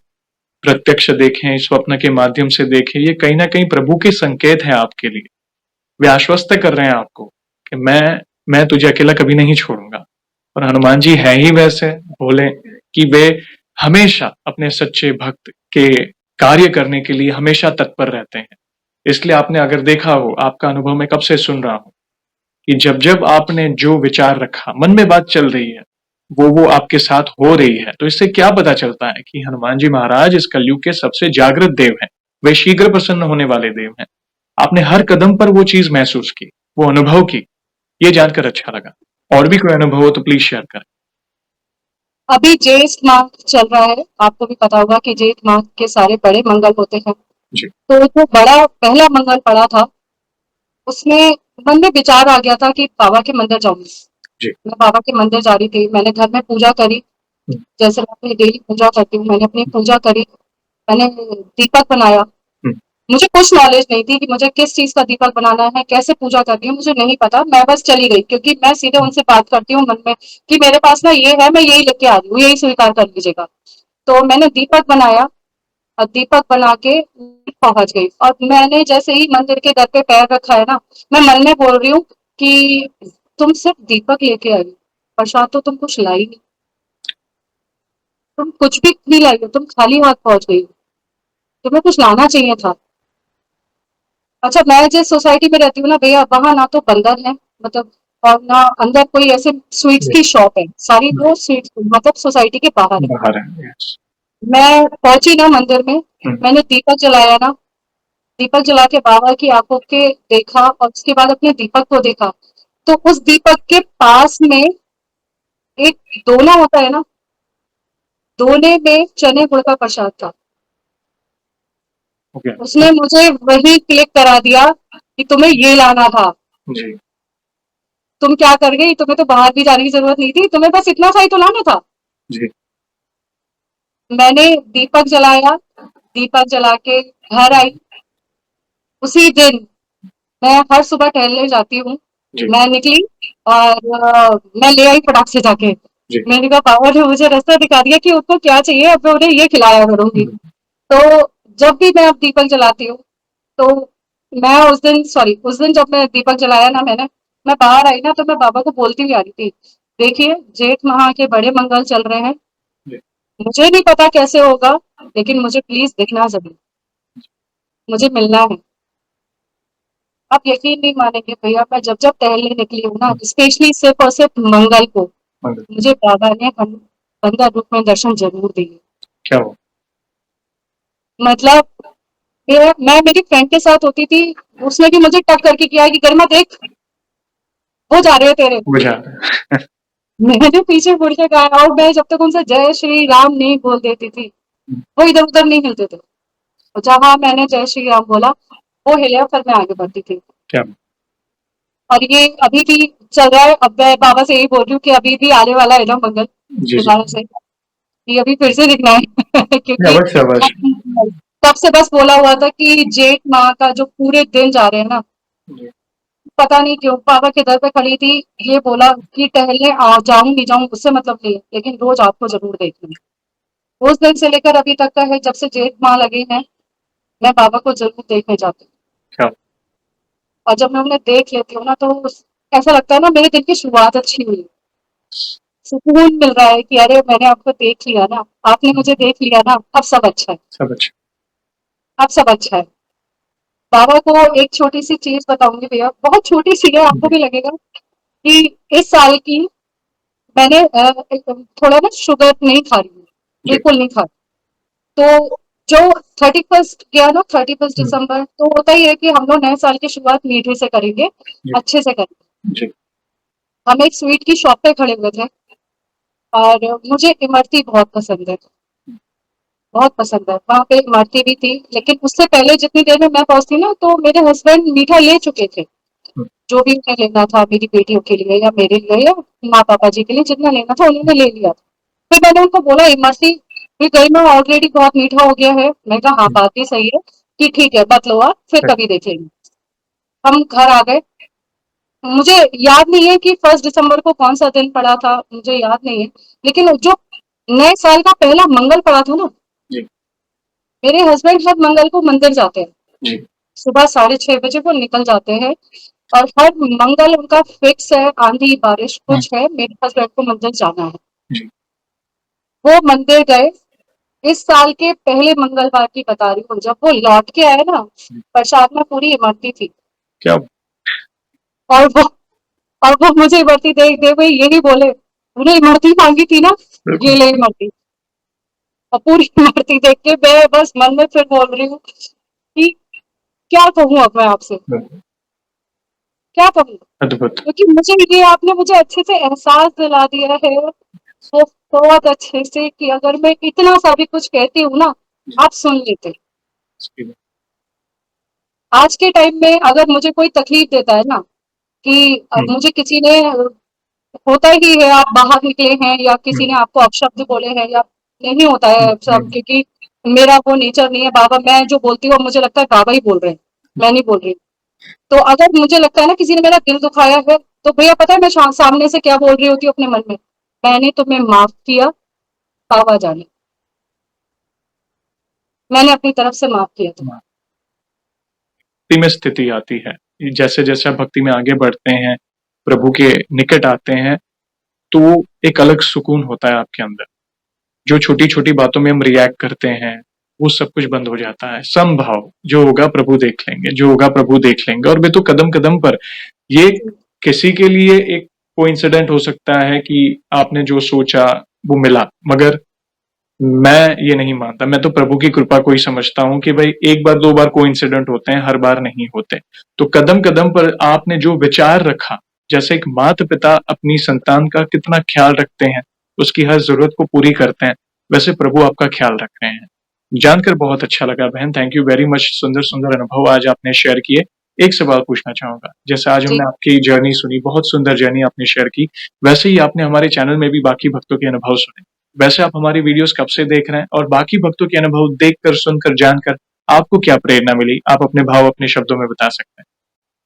प्रत्यक्ष देखें, स्वप्न के माध्यम से देखें, ये कहीं ना कहीं प्रभु के संकेत है आपके लिए। वे आश्वस्त कर रहे हैं आपको कि मैं तुझे अकेला कभी नहीं छोड़ूंगा। और हनुमान जी हैं ही वैसे भोले कि वे हमेशा अपने सच्चे भक्त के कार्य करने के लिए हमेशा तत्पर रहते हैं। इसलिए आपने अगर देखा हो, आपका अनुभव मैं कब से सुन रहा हूं कि जब जब आपने जो विचार रखा, मन में बात चल रही है, वो आपके साथ हो रही है। तो इससे क्या पता चलता है कि हनुमान जी महाराज इस कलयुग के सबसे जागृत देव हैं। वे शीघ्र प्रसन्न होने वाले देव हैं। आपने हर कदम पर वो चीज महसूस की, वो अनुभव की। ये जानकर अच्छा लगा। और भी कोई अनुभव हो तो प्लीज शेयर करें। अभी जेठ माह चल रहा है, आपको भी पता होगा कि जेठ माह के सारे बड़े मंगल होते हैं। जी। तो जो बड़ा पहला मंगल पड़ा था, उसमें मन में विचार आ गया था कि बाबा के मंदिर जाऊंगी। जी। मैं बाबा के मंदिर जा रही थी, मैंने घर में पूजा करी, हम्म, जैसे मैं अपनी डेली पूजा करती हूँ, मैंने अपनी पूजा करी, मैंने दीपक बनाया। हम्म, मुझे कुछ नॉलेज नहीं थी कि मुझे किस चीज का दीपक बनाना है, कैसे पूजा करनी है, मुझे नहीं पता। मैं बस चली गई, क्योंकि मैं सीधे उनसे बात करती हूँ मन में कि मेरे पास ना ये है, मैं यही लेके आ रही हूँ, यही स्वीकार कर लीजिएगा। तो मैंने दीपक बनाया और दीपक बना के पहुंच गई, और मैंने जैसे ही मंदिर के दर पे पैर रखा है ना, मैं मन में बोल रही हूँ कि तुम सिर्फ दीपक लेके आई, प्रसाद तो तुम कुछ लाई नहीं, तुम कुछ भी नहीं लाई हो, तुम खाली हाथ पहुंच गई हो, तुम्हें कुछ लाना चाहिए था। अच्छा, मैं जिस सोसाइटी में रहती हूँ ना भैया, वहां ना तो बंदर है, मतलब, और ना अंदर कोई ऐसे स्वीट्स जी। की शॉप है, सारी वो स्वीट्स मतलब सोसाइटी के बाहर है। बाहर है। यस। मैं पहुंची ना मंदिर में, हम्म, मैंने दीपक जलाया ना, दीपक जला के बाबा की आंखों के देखा, और उसके बाद अपने दीपक को देखा, तो उस दीपक के पास में एक दोना होता है ना, दोने में चने गुड़ का प्रसाद था। ओके। उसने मुझे वही क्लिक करा दिया कि तुम्हें ये लाना था। जी। तुम क्या कर गई, तुम्हें तो बाहर भी जाने की जरूरत नहीं थी, तुम्हें बस इतना सा ही तो लाना था। जी। मैंने दीपक जलाया, दीपक जला के घर आई। उसी दिन मैं हर सुबह टहलने जाती हूँ, जी। मैं निकली और मैं ले आई फटाक से जाके। जी। मैंने कहा पापा ने मुझे रास्ता दिखा दिया कि उनको क्या चाहिए, अब मैं उन्हें ये खिलाया करूंगी। हम्म, तो जब भी मैं अब दीपक जलाती हूँ, तो मैं उस दिन, सॉरी, उस दिन जब मैं दीपक जलाया ना मैंने, मैं बाहर आई ना, तो मैं बाबा को बोलती हुई आ रही थी, देखिए जेठ माह के बड़े मंगल चल रहे हैं, जी। मुझे नहीं पता कैसे होगा, लेकिन मुझे प्लीज दिखना जरूर, मुझे मिलना है। आप यकीन नहीं मानेंगे भैया, मैं जब जब टहलने निकली हूँ ना, स्पेशली सिर्फ और सिर्फ मंगल को, मंदिर। मुझे बाबा ने बंदर रूप में दर्शन जरूर दिए। क्या हो? मतलब मैं मेरी फ्रेंड के साथ होती थी, उसने भी मुझे टक करके किया कि गरिमा देख, वो जा रहे हैं तेरे। बुझा। मैंने पीछे मुड़ के कहा, और मैं जब तक उनसे जय श्री राम नहीं बोल देती थी, वो इधर उधर नहीं हिलते थे। और जहां मैंने जय श्री राम बोला, वो हिले, फिर मैं आगे बढ़ती थी। क्या? और ये अभी भी चल रहा है। अब मैं बाबा से यही बोल रही हूँ कि अभी भी आने वाला है ना मंगल, जी। जी। दोबारा से, ये अभी फिर से दिखना है। क्योंकि अवश्य अवश्य। तब से बस बोला हुआ था कि जेठ माह का जो पूरे दिन जा रहे हैं ना, जी। पता नहीं क्यों बाबा के दर पे खड़ी थी, ये बोला कि टहलने आ जाऊं नहीं जाऊं उससे मतलब नहीं है, लेकिन रोज आपको जरूर देखना है। उस दिन से लेकर अभी तक का है, जब से जेठ माह लगे हैं, मैं बाबा को ज़रूर देखने जाती हूँ। क्या और जब मैं उन्हें देख लेती हूँ ना, तो ऐसा लगता है ना मेरे दिन की शुरुआत अच्छी हुई है। सुकून मिल रहा है कि अरे मैंने आपको देख लिया ना, आपने मुझे देख लिया ना, अब सब अच्छा है, सब अच्छा। अब सब अच्छा है। बाबा को एक छोटी-सी चीज़ बताऊँगी भैया, बहुत छोटी-सी है, आपको जी, भी लगेगा कि इस साल की मैंने एक थोड़ा ना शुगर नहीं खा रही हूँ, जी। बिल्कुल नहीं खा रही। तो जो 31st गया ना, 31st हुँ, दिसंबर, तो होता ही है कि हम लोग नए साल की शुरुआत मीठे से करेंगे, जी, अच्छे से करेंगे। जी, हम एक स्वीट की शॉप पे खड़े हुए थे और मुझे इमरती बहुत पसंद है, बहुत पसंद है। वहाँ पे इमरती भी थी, लेकिन उससे पहले जितनी देर में मैं पहुँचती ना, तो मेरे हस्बैंड मीठा ले चुके थे। हुँ, जो भी उन्हें लेना था मेरी बेटियों के लिए या मेरे लिए या माँ-पापा जी के लिए जितना लेना था उन्होंने ले लिया था। फिर मैंने उनको बोला इमरती ये गई में ऑलरेडी बहुत मीठा हो गया है। मैं कहा हाँ हुँ, बात भी सही है कि ठीक है मत लो आप फिर कभी देख लेंगे। हम घर आ गए। मुझे याद नहीं है कि 1 दिसंबर को कौन-सा दिन पड़ा था, मुझे याद नहीं है। लेकिन जो नए साल का पहला मंगल पड़ा था ना, जी, मेरे हस्बैंड हर मंगल को मंदिर जाते हैं। जी, सुबह 6:30 बजे वो निकल जाते हैं और हर मंगल उनका फिक्स है, आंधी बारिश हुँ, कुछ है, मेरे हस्बैंड को मंदिर जाना है। जी, वो मंदिर गए। इस साल के पहले मंगलवार की बता रही हूँ, जब वो लौट के आए ना, जी। प्रसाद में पूरी इमरती थी। क्या और वो और वो मुझे इमरती देख दे हुए यही बोले, "तूने इमरती माँगी थी ना? ये बिल्कुल। ले इमरती।" और पूरी इमरती देख के मैं बस मन में फिर बोल रही हूँ कि क्या कहूँ अब मैं आपसे, बिल्कुल, क्या कहूँ? अद्भुत। क्योंकि मुझे ये आपने मुझे अच्छे से एहसास दिला दिया है, वो बहुत अच्छे से कि अगर मैं इतना सा भी कुछ कहती हूँ ना, जी, आप सुन लेते। सही बात। आज के टाइम में अगर मुझे कोई तकलीफ देता है ना कि हुँ, मुझे किसी ने होता ही है आप बाहर निकले हैं या हुँ, किसी ने आपको अपशब्द बोले हैं या नहीं होता हुँ, है हुँ, सब क्योंकि मेरा वो नेचर नहीं है बाबा मैं जो बोलती हूँ मुझे लगता है बाबा ही बोल रहे हैं, मैं नहीं बोल रही। तो अगर मुझे लगता है ना किसी ने मेरा दिल दुखाया है तो भैया पता है मैं सामने से क्या बोल रही होती हूँ अपने मन में, मैंने तुम्हें माफ किया बाबा जाने, मैंने अपनी तरफ से माफ किया तुम्हें। हाँ, भक्ति में स्थिति आती है। जैसे-जैसे आप भक्ति में आगे बढ़ते हैं, प्रभु के निकट आते हैं, तो एक अलग सुकून होता है आपके अंदर। जो छोटी-छोटी बातों में हम रिएक्ट करते हैं, वो सब कुछ बंद हो जाता है। समभाव, जो होगा प्रभु देख लेंगे, जो होगा प्रभु देख लेंगे और वे तो कदम-कदम पर ये किसी के लिए एक कोइंसिडेंट हो सकता है कि आपने जो सोचा वो मिला, मगर मैं ये नहीं मानता। मैं तो प्रभु की कृपा को ही समझता हूँ कि भाई एक बार, 2 बार कोइंसिडेंट होते हैं, हर बार नहीं होते। तो कदम-कदम पर आपने जो विचार रखा, जैसे एक माता-पिता अपनी संतान का कितना ख़्याल रखते हैं, उसकी हर ज़रूरत को पूरी करते हैं, वैसे प्रभु आपका ख़्याल रख रहे हैं। जानकर बहुत अच्छा लगा बहन, थैंक यू वेरी मच सुंदर-सुंदर अनुभव आज आपने शेयर किए। एक सवाल पूछना चाहूँगा, जैसे आज जी हमने आपकी जर्नी सुनी, बहुत सुंदर जर्नी आपने शेयर की, वैसे ही आपने हमारे चैनल में भी बाकी भक्तों के अनुभव सुने। वैसे आप हमारी वीडियोस कब से देख रहे हैं और बाकी भक्तों के अनुभव देखकर, सुनकर, जानकर आपको क्या प्रेरणा मिली? आप अपने भाव अपने शब्दों में बता सकते हैं।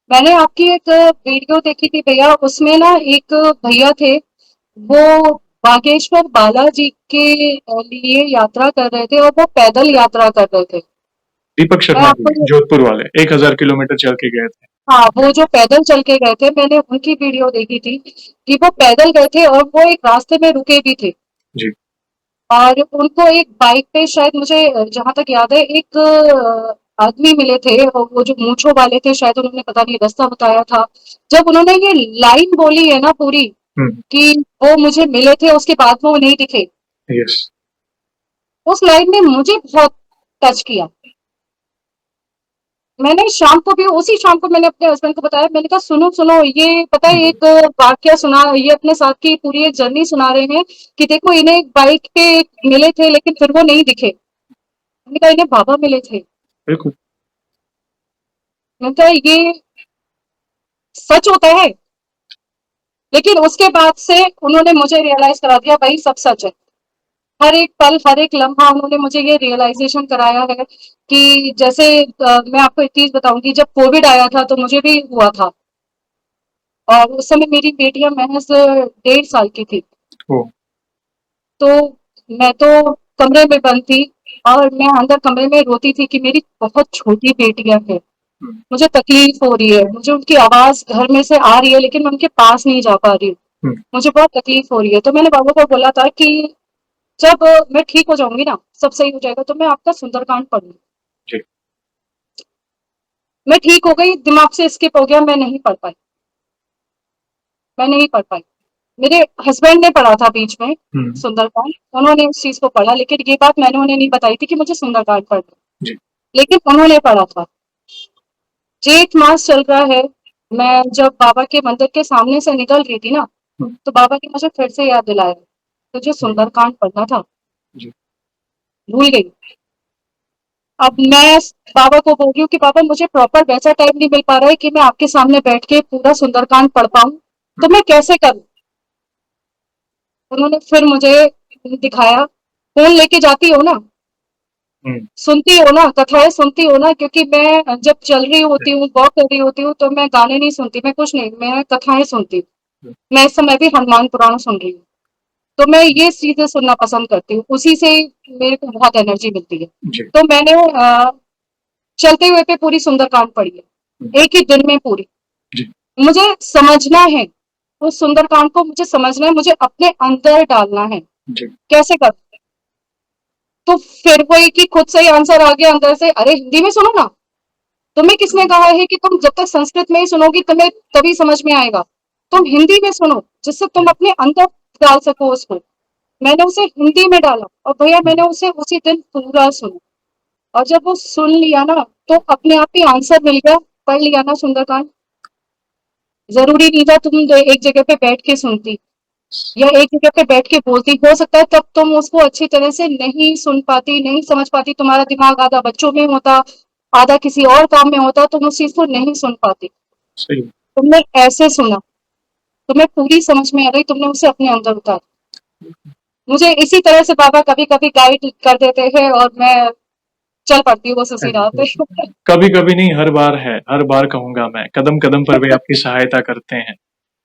मैंने आपकी एक वीडियो देखी थी भैया उसमें ना एक भैया थे वो बागेश्वर बालाजी के लिए यात्रा कर रहे थे और वो पैदल यात्रा कर रहे थे। दीपक मैं शर्मा जी, आपको जोधपुर वाले 1000 किलोमीटर चल के गए थे। हाँ, वो जो पैदल चल के गए थे मैंने उनकी वीडियो देखी थी कि वो पैदल गए थे और वो एक रास्ते में रुके भी थे जी, और उनको एक बाइक पे शायद मुझे जहाँ तक याद है एक आदमी मिले थे और वो जो मूंछों वाले थे शायद उन्होंने पता नहीं रास्ता बताया था। जब उन्होंने ये लाइन बोली है ना पूरी हुँ, कि वो मुझे मिले थे उसके बाद वो नहीं दिखे, यस, उस लाइन ने मुझे बहुत टच किया। मैंने शाम को भी उसी शाम को मैंने अपने हस्बैंड को बताया मैंने कहा सुनो सुनो ये पता है हुँ, एक वाक्य सुना ये अपने साथ की पूरी एक जर्नी सुना रहे हैं कि देखो इन्हें एक बाइक पे मिले थे लेकिन फिर वो नहीं दिखे। मैंने कहा इन्हें बाबा मिले थे। बिल्कुल, मैंने कहा ये सच होता है। लेकिन उसके बाद से उन्होंने मुझे रियलाइज करा दिया भाई सब सच है। हर एक पल हर एक लम्हा उन्होंने मुझे ये रियलाइजेशन कराया है कि जैसे मैं आपको एक चीज बताऊंगी जब कोविड आया था तो मुझे भी हुआ था और उस समय मेरी बेटियां महज 1.5 साल की थी। ओह! तो मैं तो कमरे में बंद थी और मैं अंदर कमरे में रोती थी कि मेरी बहुत छोटी बेटियां हैं, हम्म, मुझे तकलीफ हो रही है, मुझे उनकी आवाज घर में से आ रही है लेकिन मैं उनके पास नहीं जा पा रही हूँ, हम्म, मुझे बहुत तकलीफ हो रही है। तो मैंने बाबा को बोला था कि जब मैं ठीक हो जाऊंगी ना, सब सही हो जाएगा, तो मैं आपका सुंदरकांड पढ़ूंगी। जी, मैं ठीक हो गई, दिमाग से स्किप हो गया, मैं नहीं पढ़ पाई, मैं नहीं पढ़ पाई। मेरे हस्बैंड ने पढ़ा था बीच में हम्म, सुंदरकांड, उन्होंने उस चीज को पढ़ा, लेकिन ये बात मैंने उन्हें नहीं बताई थी कि मुझे सुंदरकांड पढ़ना है। जी, लेकिन उन्होंने पढ़ा था। जेठ मास चल रहा है, मैं जब बाबा के मंदिर के सामने से निकल रही थी ना, हम्म, तो बाबा ने मुझे फिर से याद दिलाया, तुझे जी, सुंदरकांड पढ़ना था, जी, भूल गई। अब मैं बाबा को बोल रही हूँ कि बाबा मुझे प्रॉपर वैसा टाइम नहीं मिल पा रहा है कि मैं आपके सामने बैठ के पूरा सुंदरकांड पढ़ पाऊँ, तो मैं कैसे करूँ? उन्होंने फिर मुझे दिखाया, फ़ोन लेके जाती हो ना? हम्म, सुनती हो ना? कथाएँ सुनती हो ना? क्योंकि मैं जब चल रही होती हूँ, वॉक कर रही होती हूँ, तो मैं गाने नहीं सुनती, मैं कुछ नहीं, मैं कथाएँ सुनती हूँ। मैं इस समय भी हनुमान पुराण सुन रही हूँ। तो मैं ये चीज़ें सुनना पसंद करती हूँ, उसी से मेरे को बहुत एनर्जी मिलती है। जी, तो मैंने चलते हुए पे पूरी सुंदरकांड पढ़ी हम्म, है, एक ही दिन में पूरी। जी, मुझे समझना है, उस सुंदरकांड को मुझे समझना है, मुझे अपने अंदर डालना है। जी, कैसे कर? तो फिर वही कि खुद से ही आंसर आ गया अंदर से, अरे हिंदी में सुनो ना। तुम्हें किसने कहा है कि तुम जब तक संस्कृत में ही सुनोगी तुम्हें तभी समझ में आएगा? तुम हिंदी में सुनो, जिससे तुम अपने अंदर डाल सको उसको। मैंने उसे हिंदी में डाला और भैया मैंने उसे उसी दिन पूरा सुना। और जब वो सुन लिया ना, तो अपने आप ही आंसर मिल गया, पढ़ लिया ना सुंदरकांड। जरूरी नहीं था तुम एक जगह पे बैठ के सुनती या एक जगह पे बैठ के बोलती, हो सकता है तब तुम उसको अच्छी तरह से नहीं सुन पाती, नहीं समझ पाती, तुम्हारा दिमाग आधा बच्चों में होता, आधा किसी और काम में होता, तुम उस चीज को नहीं सुन पाती। सही, तुमने ऐसे सुना, तुम्हें पूरी समझ में आ गई, तुमने उसे अपने अंदर उतार। मुझे इसी तरह से बाबा कभी कभी गाइड कर देते हैं और मैं चल पड़ती हूँ बस उसी राह पे। कभी कभी नहीं, हर बार है, हर बार कहूंगा मैं, कदम कदम पर वे आपकी सहायता करते हैं।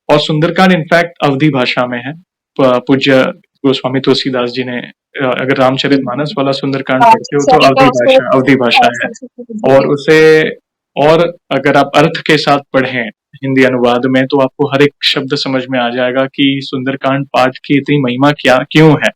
और सुंदरकांड इनफैक्ट अवधी भाषा में है। पूज्य गोस्वामी तुलसीदास जी ने अगर रामचरितमानस वाला सुंदरकांड हाँ, पढ़ते हो तो सही का उसको अवधी भाषा है। और उसे, और अगर आप अर्थ के साथ पढ़ें हिंदी अनुवाद में तो आपको हर एक शब्द समझ में आ जाएगा कि सुंदरकांड पाठ की इतनी महिमा क्या क्यों है।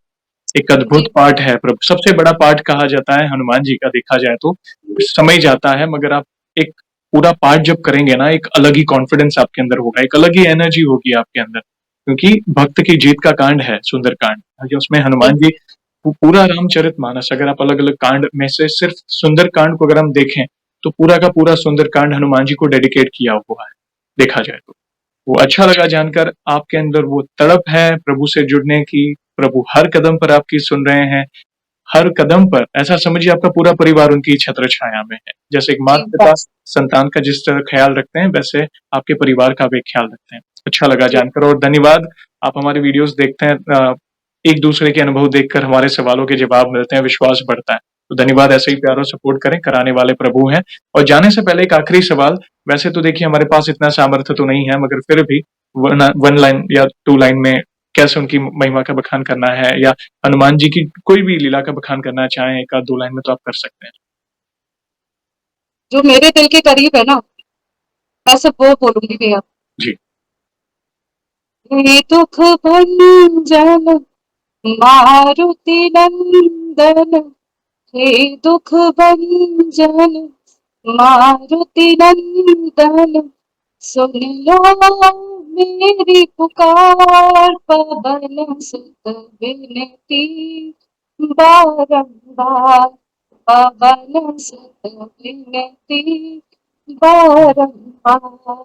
एक अद्भुत जी, पाठ है, प्रभु सबसे बड़ा पाठ कहा जाता है हनुमान जी का, देखा जाए तो समय जाता है, मगर आप एक पूरा पाठ जब करेंगे ना, एक अलग ही कॉन्फिडेंस आपके अंदर होगा, एक अलग ही एनर्जी होगी आपके अंदर, क्योंकि भक्त की जीत का कांड है सुंदरकांड। उसमें हनुमान जी पूरा रामचरितमानस, अगर आप अलग अलग कांड में से सिर्फ सुंदर कांड को अगर हम देखें तो पूरा का पूरा सुंदर कांड हनुमान जी को डेडिकेट किया हुआ है, देखा जाए तो। वो अच्छा लगा जानकर आपके अंदर वो तड़प है प्रभु से जुड़ने की, प्रभु हर कदम पर आपकी सुन रहे हैं, हर कदम पर ऐसा समझिए आपका पूरा परिवार उनकी छत्र छाया में है। जैसे एक जी, माता पिता बस, संतान का जिस तरह ख्याल रखते हैं, वैसे आपके परिवार का भी ख्याल रखते हैं। अच्छा लगा जी, जानकर, और धन्यवाद। आप हमारे वीडियोस देखते हैं, एक दूसरे के अनुभव देखकर हमारे सवालों के जवाब मिलते हैं, विश्वास बढ़ता है। तो धन्यवाद, ऐसे ही प्यार और सपोर्ट करें, कराने वाले प्रभु हैं। और जाने से पहले एक आखिरी सवाल, वैसे तो देखिए हमारे पास इतना सामर्थ्य तो नहीं है, मगर फिर भी वन लाइन या टू लाइन में कैसे उनकी महिमा का बखान करना है, या हनुमान जी की कोई भी लीला का बखान करना चाहें एक आध दो लाइन में, तो आप कर सकते हैं। जो मेरे दिल के करीब है ना, मैं सिर्फ वो बोलूंगी भैया। जी, हे दुख भंजन मारुति नंदन, हे दुख भंजन मारुति नंदन, सुन लो मेरी पुकार, पवन सुत विनती बारंबार, पवन सुत विनती बारंबार।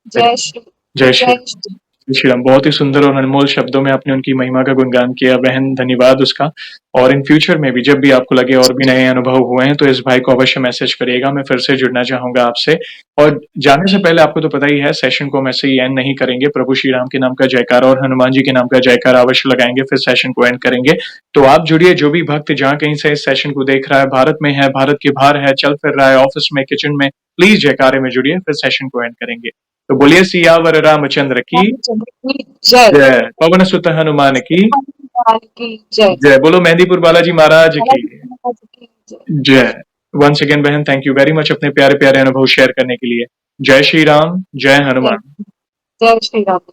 जय श्री, जय श्री जय राम। श्री। जय श्री राम। बहुत ही सुंदर और अनमोल शब्दों में आपने उनकी महिमा का गुणगान किया बहन, धन्यवाद उसका। और इन फ्यूचर में भी जब भी आपको लगे और भी नए अनुभव हुए हैं तो इस भाई को अवश्य मैसेज करिएगा, मैं फिर से जुड़ना चाहूंगा आपसे। और जाने से पहले आपको तो पता ही है, सेशन को हम ऐसे ही एंड नहीं करेंगे, प्रभु श्री राम के नाम का जयकारा और हनुमान जी के नाम का जयकारा अवश्य लगाएंगे, फिर सेशन को एंड करेंगे। तो आप जुड़िए, जो भी भक्त जहाँ कहीं से इस सेशन को देख रहा है, भारत में है, भारत के बाहर है, चल फिर रहा है, ऑफिस में, किचन में, प्लीज जयकारे में जुड़िए, फिर सेशन को एंड करेंगे। तो बोलिए सियावर रामचंद्र की रामचंद्र की जय। जय, पवन सुत हनुमान की भगवान की जय। जय बोलो मेहंदीपुर बालाजी महाराज की बालाजी महाराज की जय। जय। वंस अगेन बहन, थैंक यू वेरी मच अपने प्यारे प्यारे अनुभव शेयर करने के लिए। जय श्री राम, जय जय हनुमान। जय श्री राम।